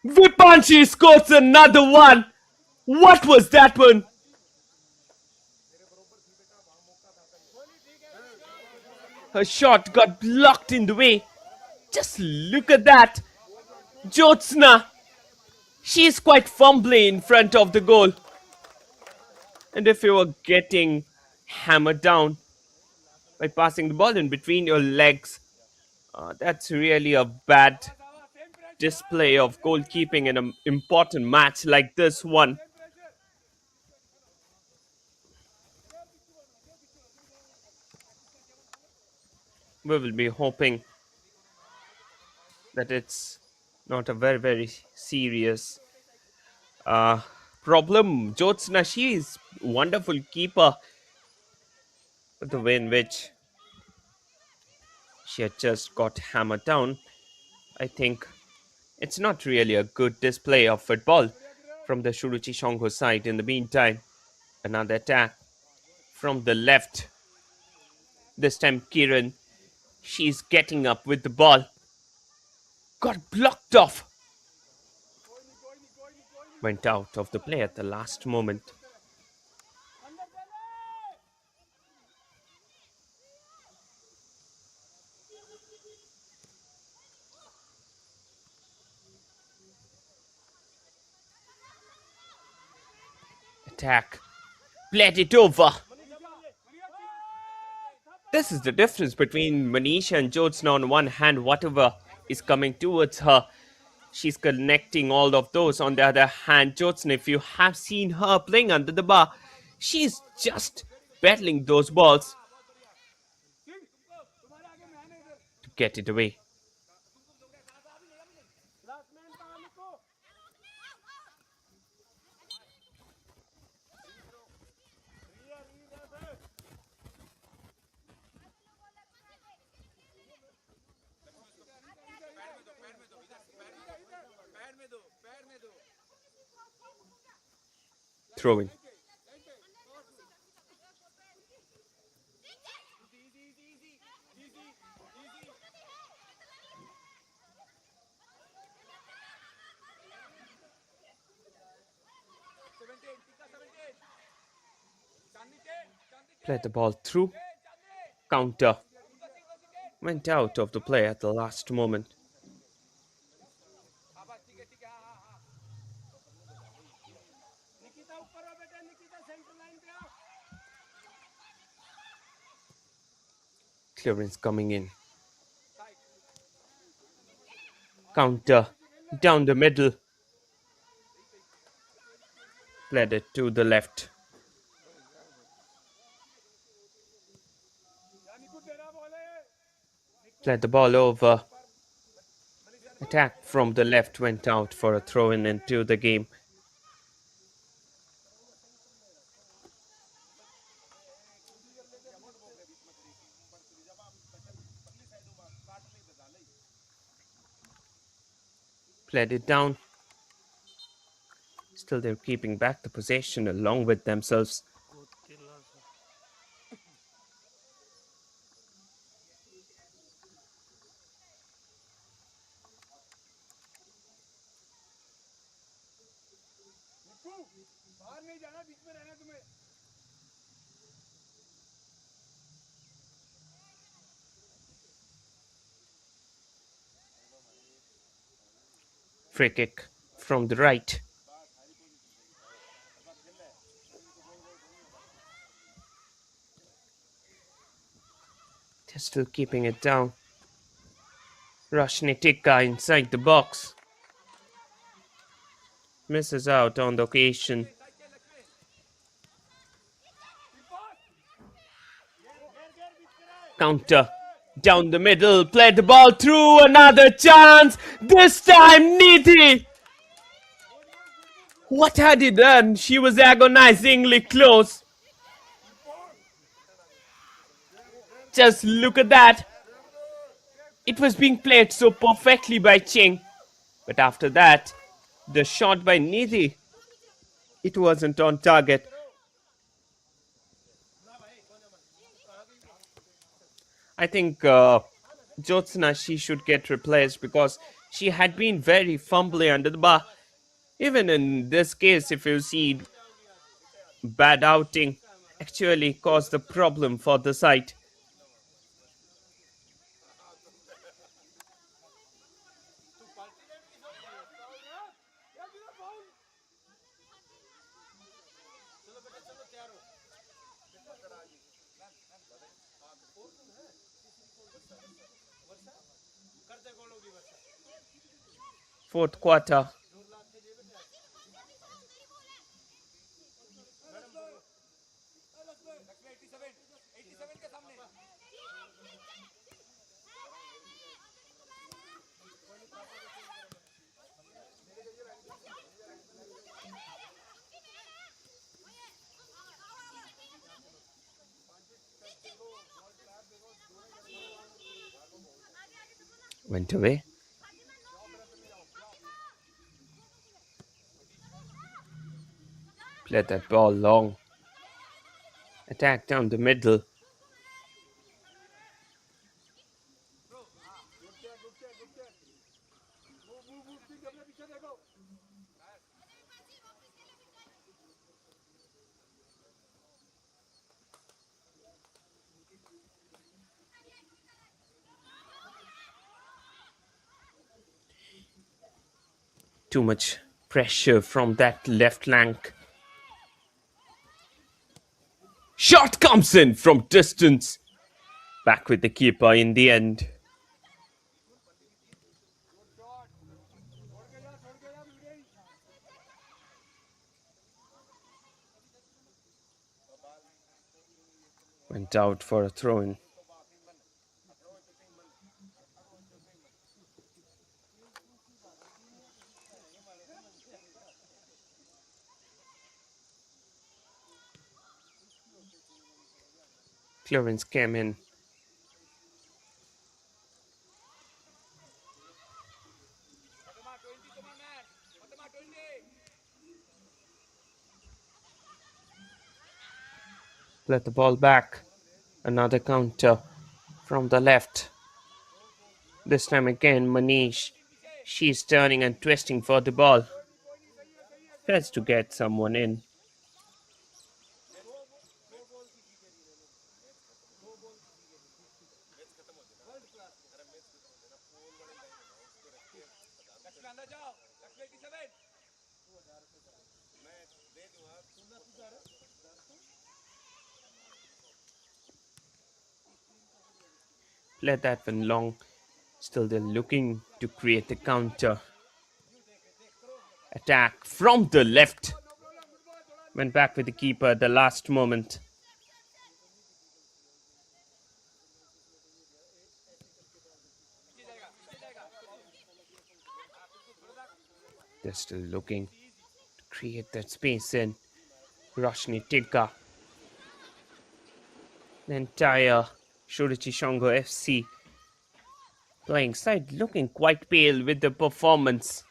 Vipanchi scores another one. What was that one? Her shot got blocked in the way. Just look at that. Jyotsna, she is quite fumbly in front of the goal. And if you were getting hammered down by passing the ball in between your legs, that's really a bad display of goalkeeping in an important match like this one. We will be hoping that it's not a very, very serious problem. Jyotsna, she is wonderful keeper. But the way in which she had just got hammered down, I think it's not really a good display of football from the Suruchi Sangha side. In the meantime, another attack from the left. This time Kiran, she's getting up with the ball. Got blocked off. Went out of the play at the last moment. Attack. Played it over. This is the difference between Manisha and Jyotsna. On one hand, whatever is coming towards her, she's connecting all of those. On the other hand, Jyotsna, if you have seen her playing under the bar, she's just battling those balls to get it away. throw in. Played the ball through. Counter. Went out of the play at the last moment. Clearance coming in. Counter. Down the middle. Played it to the left. Played the ball over. Attack from the left went out for a throw in into the game. Played it down. Still they're keeping back the possession along with themselves. Good kill also. Free kick from the right. They're still keeping it down. Rashnitika inside the box. Misses out on the occasion. Counter. Down the middle. Played the ball through. Another chance. This time Nidhi. What had he done? She was agonizingly close. Just look at that. It was being played so perfectly by Ching. But after that, the shot by Nidhi, it wasn't on target. I think Jyotsna, she should get replaced because she had been very fumbly under the bar. Even in this case, if you see, bad outing actually caused the problem for the side. Fourth quarter. Went away. Played that ball long. Attack down the middle. Too much pressure from that left flank. Shot comes in from distance. Back with the keeper in the end. Went out for a throw-in. Clearance came in. Let the ball back. Another counter from the left. This time again, Manish. She's turning and twisting for the ball. Tries to get someone in. Let that one long. Still, they're looking to create a counter attack from the left. Went back with the keeper at the last moment. They're still looking to create that space in. Roshni Tigga. The entire Suruchi Sangha FC playing side looking quite pale with the performance.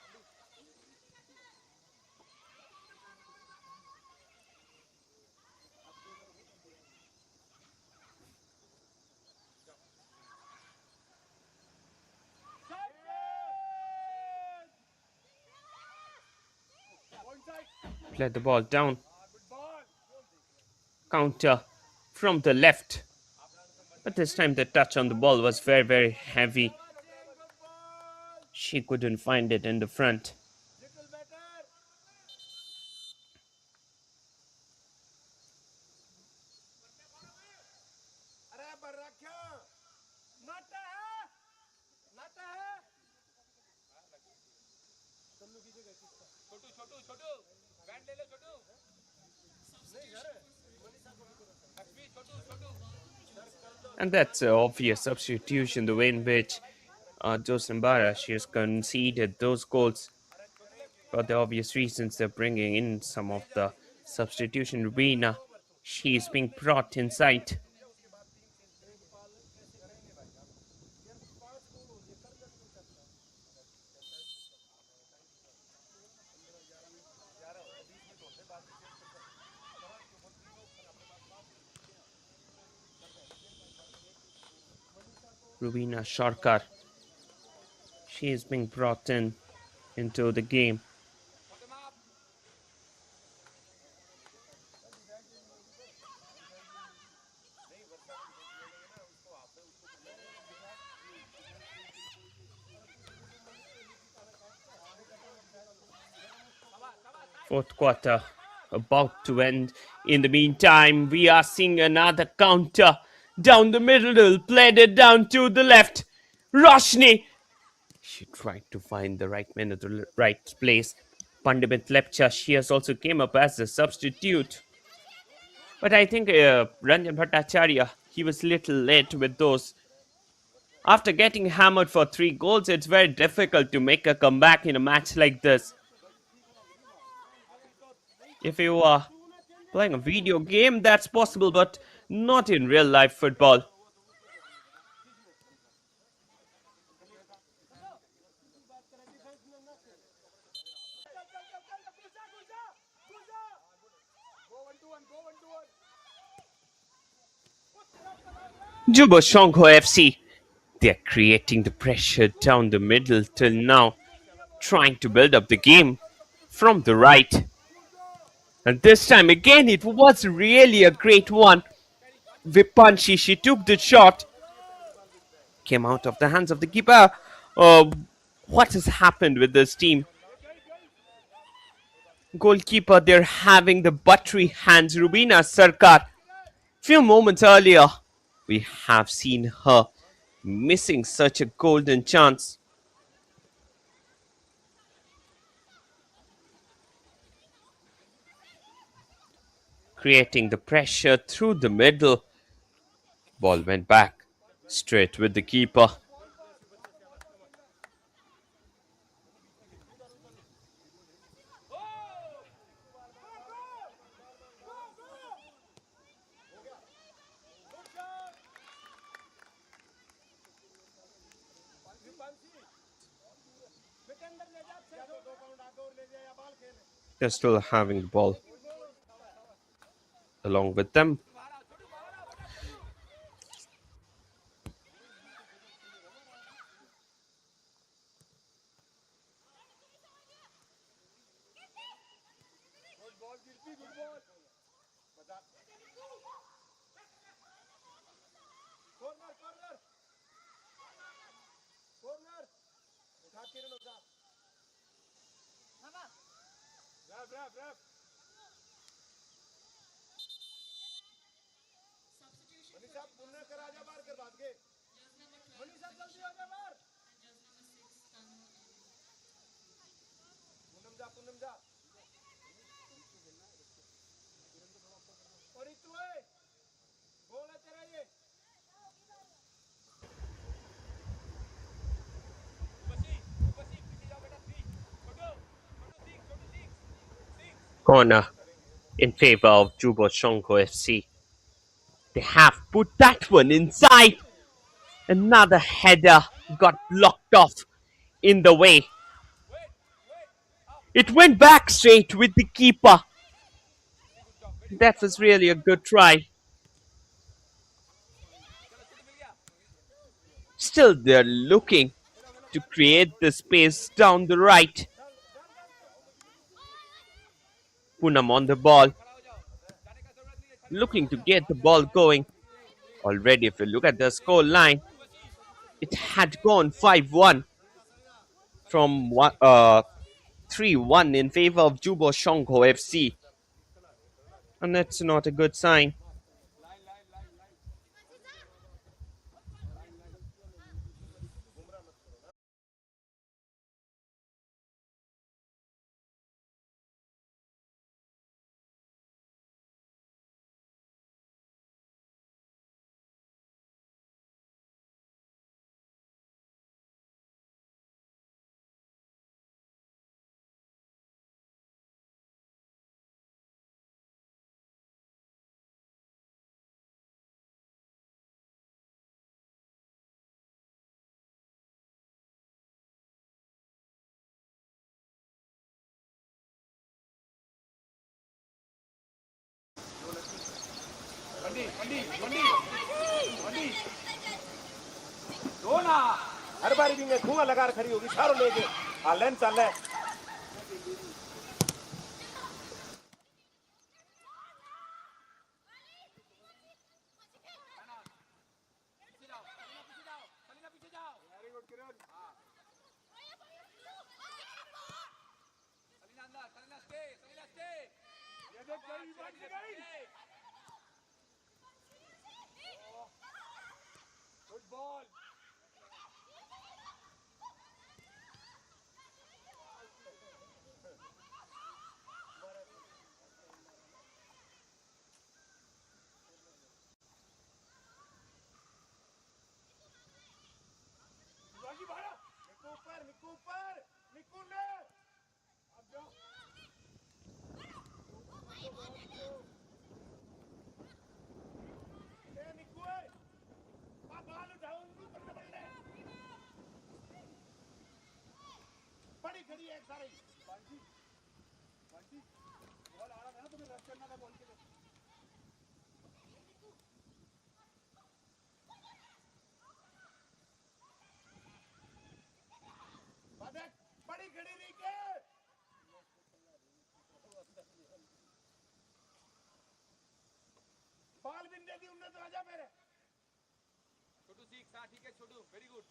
Played the ball down. Counter from the left. But this time the touch on the ball was very, very heavy. She couldn't find it in the front. And that's an obvious substitution, the way in which Josembara, she has conceded those goals. For the obvious reasons, they're bringing in some of the substitution. Rubina, she is being brought inside. Rubina Sharkar, she is being brought in into the game. Fourth quarter about to end. In the meantime, we are seeing another counter down the middle, played it down to the left. Roshni, she tried to find the right man at the right place. Pandit Lepcha, she has also came up as a substitute. But I think Ranjan Bhattacharya, he was little late with those. After getting hammered for 3 goals, it's very difficult to make a comeback in a match like this. If you are playing a video game, that's possible, but not in real life football. Juba Sangha FC, they're creating the pressure down the middle till now, trying to build up the game from the right. And this time again, it was really a great one. Vipanshi, she took the shot, came out of the hands of the keeper. What has happened with this team? Goalkeeper, they're having the buttery hands. Rubina Sarkar. Few moments earlier, we have seen her missing such a golden chance. Creating the pressure through the middle. Ball went back straight with the keeper. They're still having the ball along with them. Substitution for Juba Sangha FC. Jersey number 12, Manisha, and jersey number 6, Tanu Amy. Corner in favor of Juba Sangha FC. They have put that one inside. Another header got blocked off in the way. It went back straight with the keeper. That was really a good try. Still, they're looking to create the space down the right. Poonam on the ball, looking to get the ball going. Already, if you look at the score line, it had gone 5-1 from 3-1 in favor of Juba Sangha FC. And that's not a good sign. हर बारी भी धुआं लगा खड़ी होगी सारों लेके लेन चल है फुटबॉल बड़ी खड़ी है एक सारी बांटी बांटी बॉल आ रहा है ना तुम्हें रश करना था बॉल के लिए बड़ी खड़ी नहीं के बॉल भी दे दी उन्होंने तो आजा मेरे छोटू सीख ठीक है Chhotu very good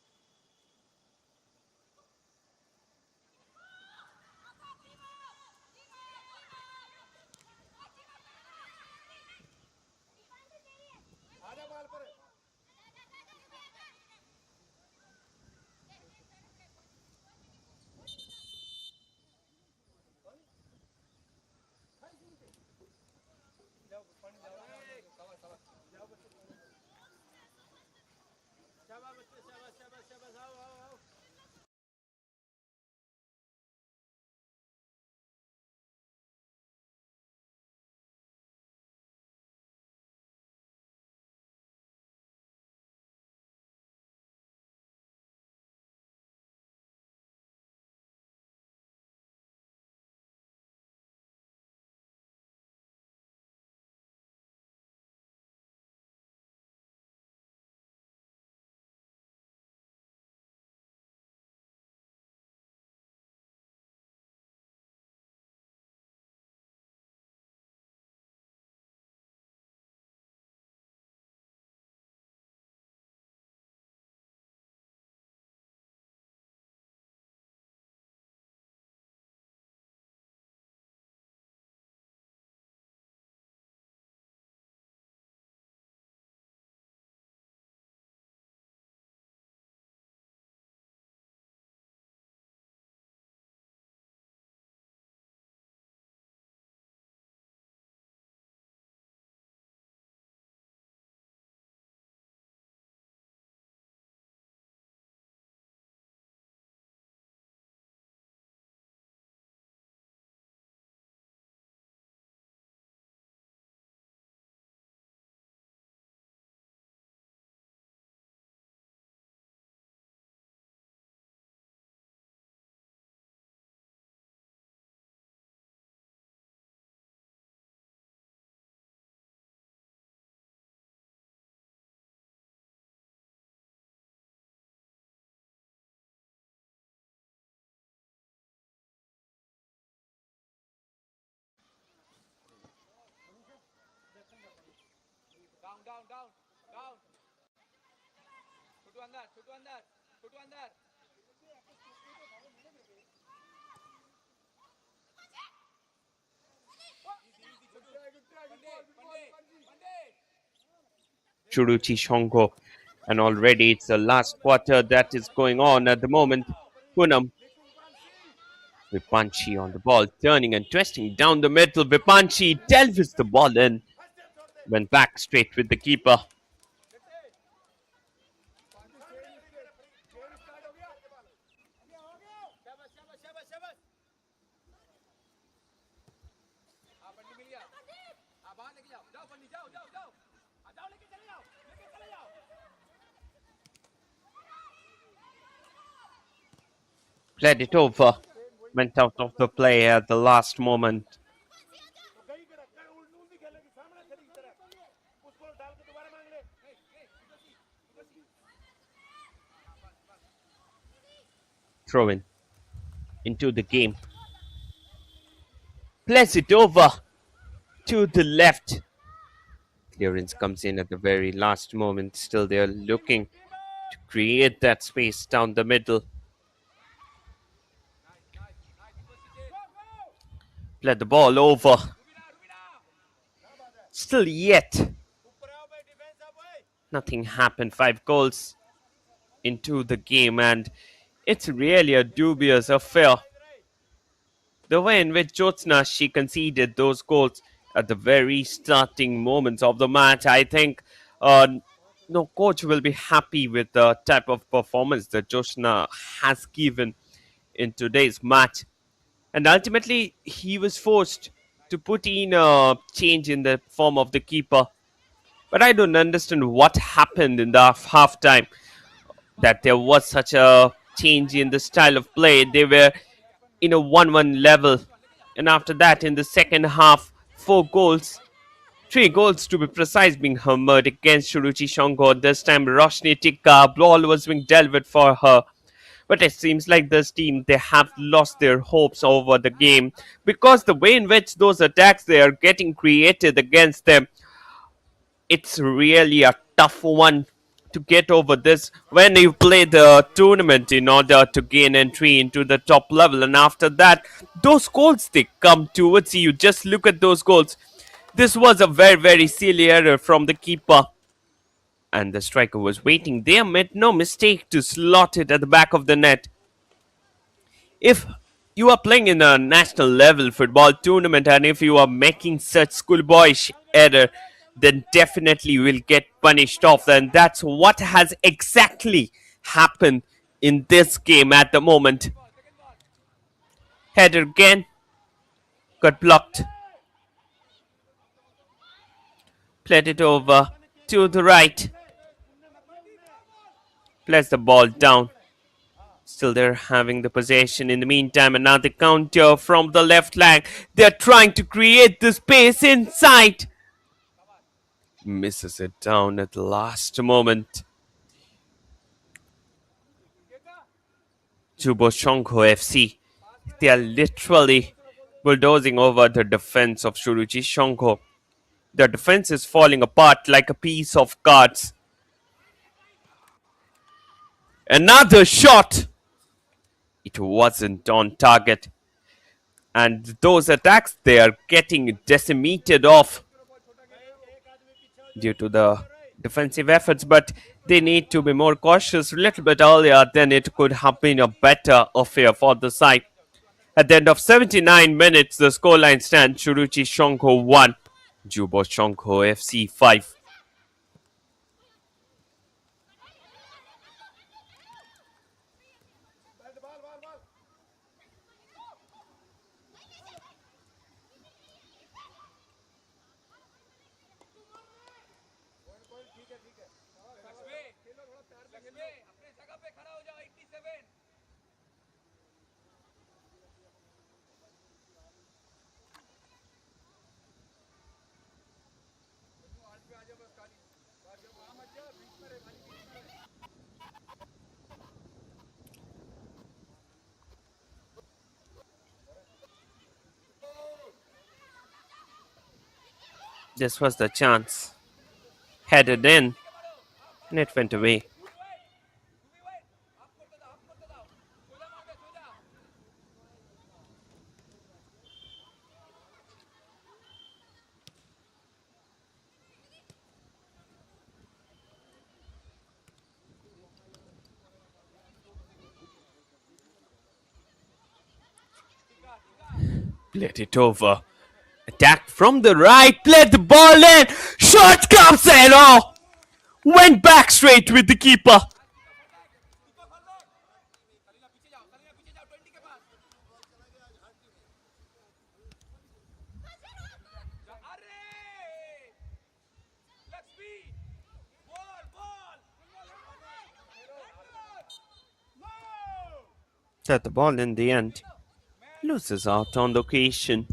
Suruchi Sangha. And already it's the last quarter that is going on at the moment. Poonam, Vipanchi on the ball, turning and twisting down the middle. Vipanchi delves the ball in. Went back straight with the keeper. Played it over. Went out of the play at the last moment. तो गई कर नून नहीं खेलेगी सामने चली की तरह उसको डाल के दोबारा मांग ले Throw in into the game. Plays it over to the left. Clearance comes in at the very last moment. Still, they're looking to create that space down the middle. Play the ball over. Still yet. Nothing happened. 5 goals into the game, and it's really a dubious affair. The way in which Jyotsna, she conceded those goals at the very starting moments of the match, I think no coach will be happy with the type of performance that Jyotsna has given in today's match. And ultimately, he was forced to put in a change in the form of the keeper. But I don't understand what happened in the halftime, that there was such a change in the style of play. They were in a 1-1 level. And after that, in the second half, 4 goals, 3 goals to be precise, being hammered against Suruchi Sangha. This time, Roshni Tikka, ball was being delivered for her. But it seems like this team, they have lost their hopes over the game, because the way in which those attacks they are getting created against them, it's really a tough one to get over this when you play the tournament in order to gain entry into the top level. And after that, those goals, they come towards you. Just look at those goals. This was a very, very silly error from the keeper. And the striker was waiting there, made no mistake to slot it at the back of the net. If you are playing in a national level football tournament, and if you are making such schoolboyish error, then definitely you will get punished off. And that's what has exactly happened in this game at the moment. Header again, got blocked. Played it over to the right. Plays the ball down. Still they're having the possession in the meantime. Another counter from the left flank. They're trying to create the space inside. Misses it down at the last moment. Juba Sangha FC. They are literally bulldozing over the defense of Suruchi Sangha. The defense is falling apart like a piece of cards. Another shot. It wasn't on target. And those attacks, they are getting decimated off due to the defensive efforts, but they need to be more cautious a little bit earlier, then it could have been a better affair for the side. At the end of 79 minutes, the scoreline stands Suruchi Sangha 1, Juba Sangha FC 5. This was the chance. headed in, and it went away. Played it over. Attack from the right, played the ball in. Shot comes in. Oh! Went back straight with the keeper. That the ball in the end loses out on the occasion.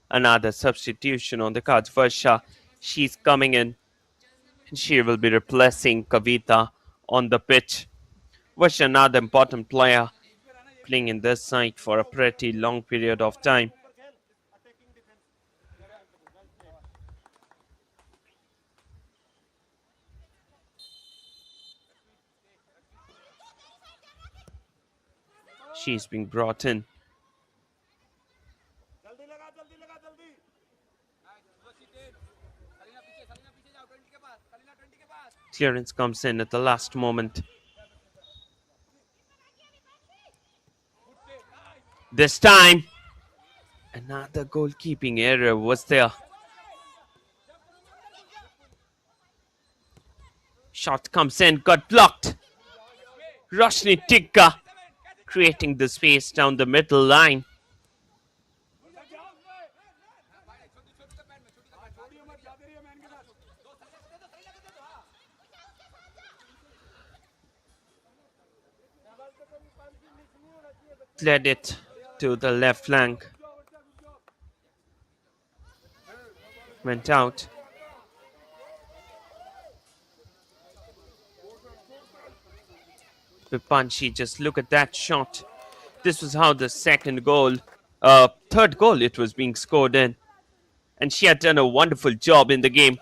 Another substitution on the cards. Varsha, she's coming in and she will be replacing Kavita on the pitch. Varsha, another important player, playing in this side for a pretty long period of time. She's being brought in. Clearance comes in at the last moment. This time, another goalkeeping error was there. Shot comes in, got blocked. Roshni Tikka creating the space down the middle line. Led it to the left flank. Went out. Vipanshi, just look at that shot. This was how the third goal it was being scored in. And she had done a wonderful job in the game.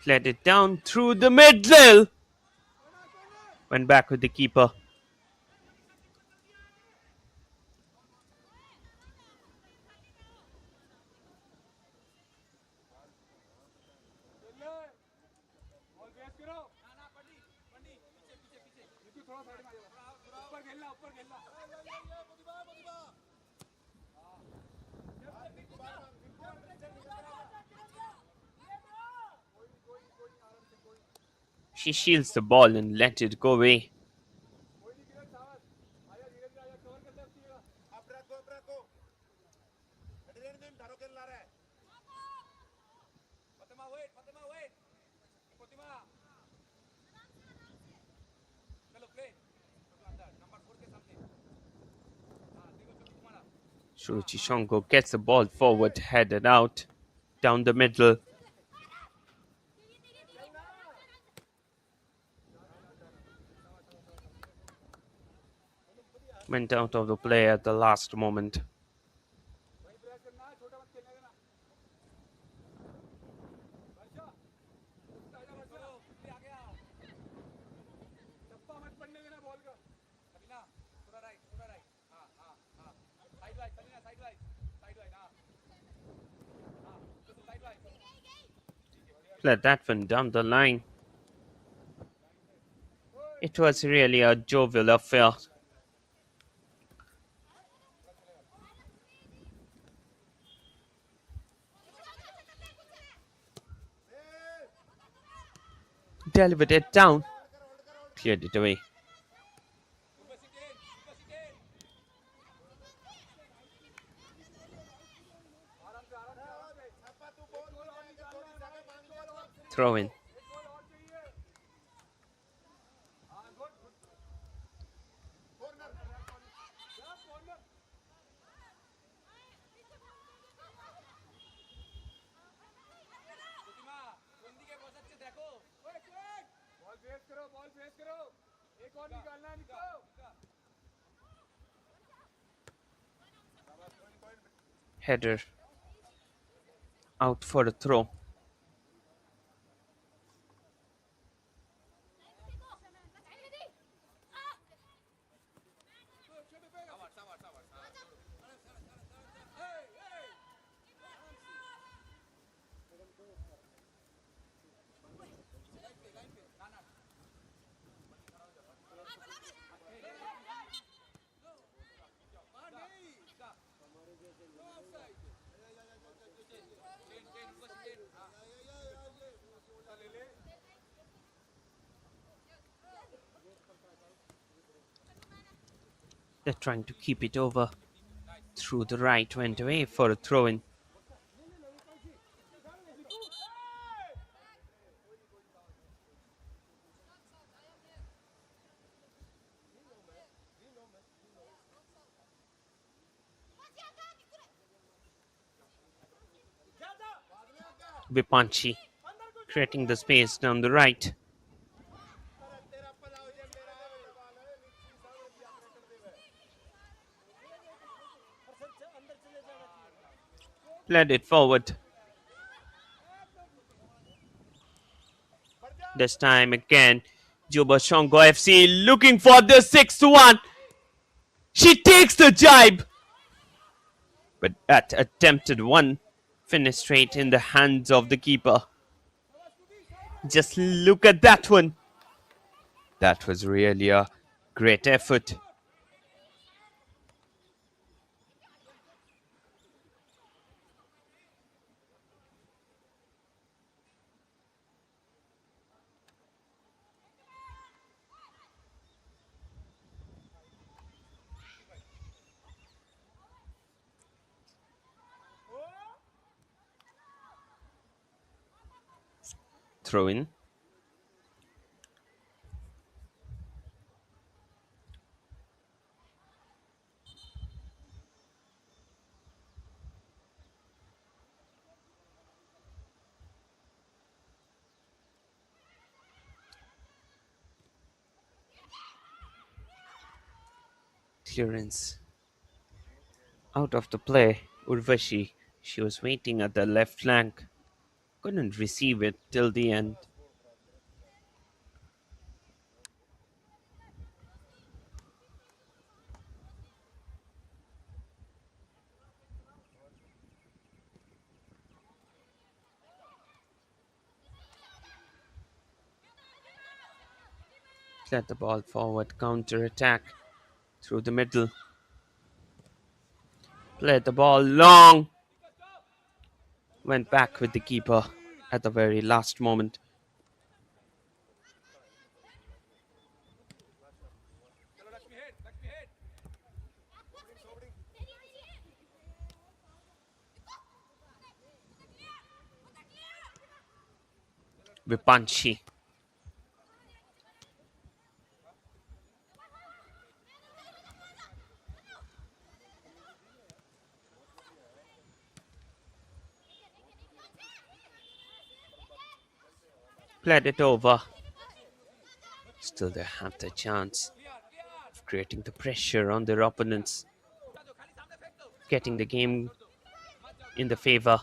Let it down through the middle. Went back with the keeper. She shields the ball and let it go away. Suruchi Sangha gets the ball forward, headed out, down the middle. Went out of the play at the last moment. Played that one down the line. It was really a jovial affair. Delivered it down, cleared it away. Throw in. Header out for a throw. They're trying to keep it over. Through the right, went away for a throw-in. Vipanchi creating the space down the right. Played it forward. This time again, Juba Sangha FC looking for the 6-1. She takes the jibe. But that attempted one finished straight in the hands of the keeper. Just look at that one. That was really a great effort. Throw in. Clearance. Out of the play, Urvashi. She was waiting at the left flank. Couldn't receive it till the end. Let the ball forward, counter attack through the middle. Played the ball long. Went back with the keeper at the very last moment. Vipanchi. Played it over. Still they have the chance of creating the pressure on their opponents. Getting the game in the favor.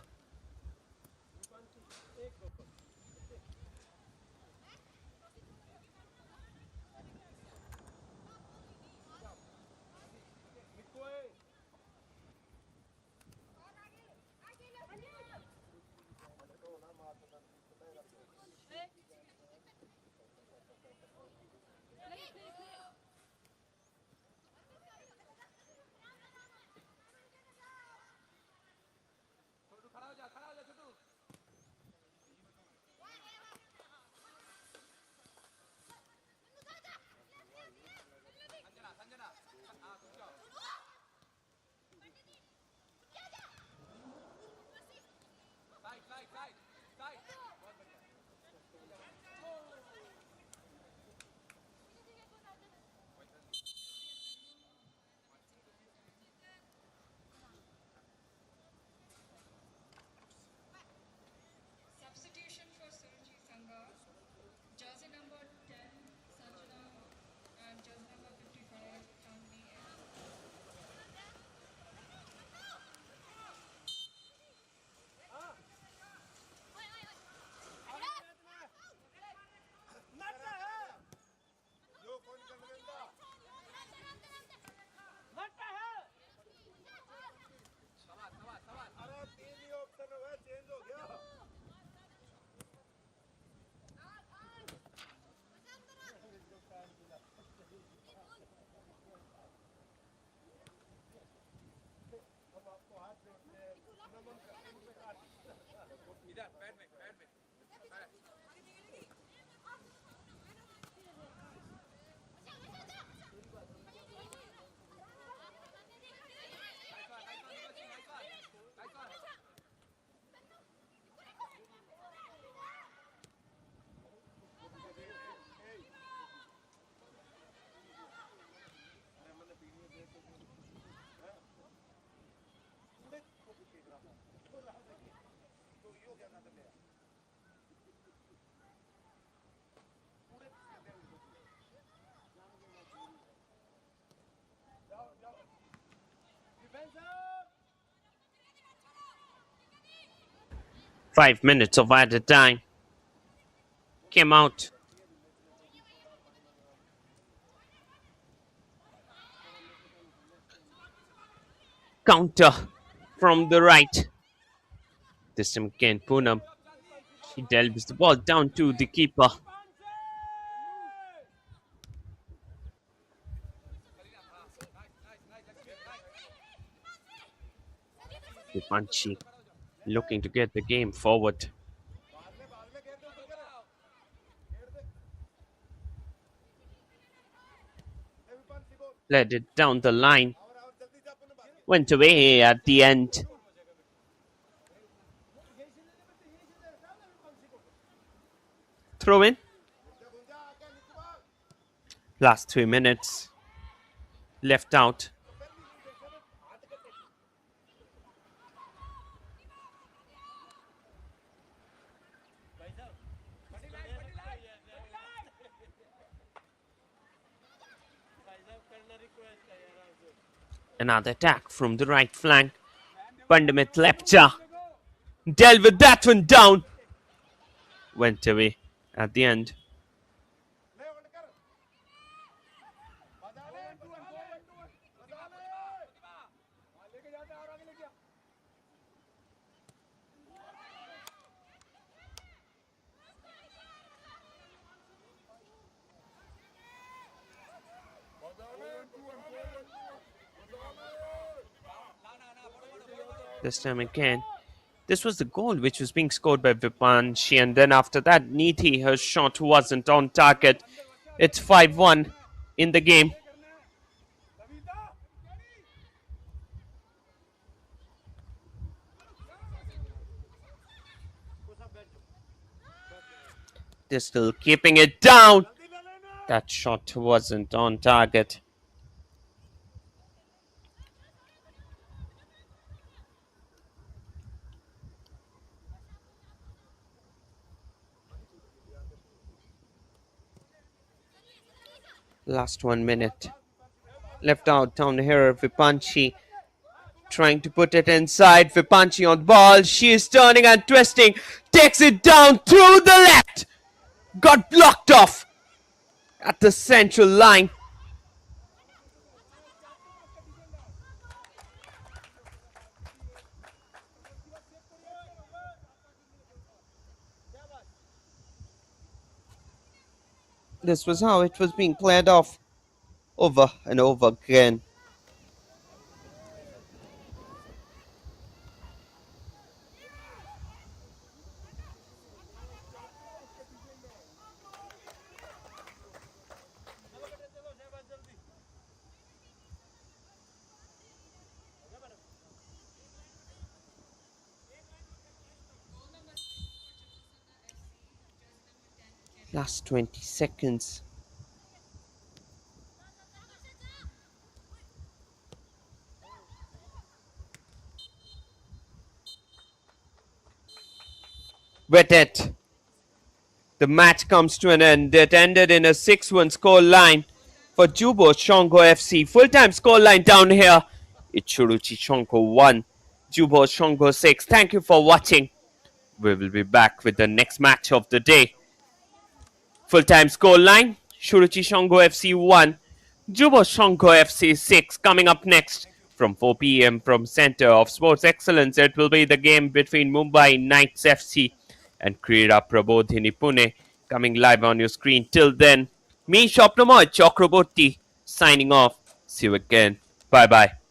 5 minutes of added time came out. Counter from the right. This time again, Poonam. She delves the ball down to the keeper. Vipanchi looking to get the game forward. Led it down the line. Went away at the end. Throw in. Last 3 minutes. Left out. Another attack from the right flank. Pandamit Lepcha dealt with that one down. Went away at the end. This time again. This was the goal which was being scored by Vipanchi, and then after that, Neethi, her shot wasn't on target. It's 5-1 in the game. They're still keeping it down. That shot wasn't on target. Last 1 minute. Left out down here. Vipanchi trying to put it inside. Vipanchi on the ball. She is turning and twisting. Takes it down to the left. Got blocked off at the central line. This was how it was being played off over and over again. Last 20 seconds. With it, the match comes to an end. It ended in a 6-1 score line for Juba Sangha FC. Full-time score line down here. It's Suruchi Sangha 1, Juba Sangha 6. Thank you for watching. We will be back with the next match of the day. Full-time score line, Suruchi Sangha FC 1, Juba Sangha FC 6. Coming up next from 4 p.m. from Center of Sports Excellence, it will be the game between Mumbai Knights FC and Krida Prabodhini Pune, coming live on your screen. Till then, me Shopnamoy Chakraborty signing off. See you again. Bye-bye.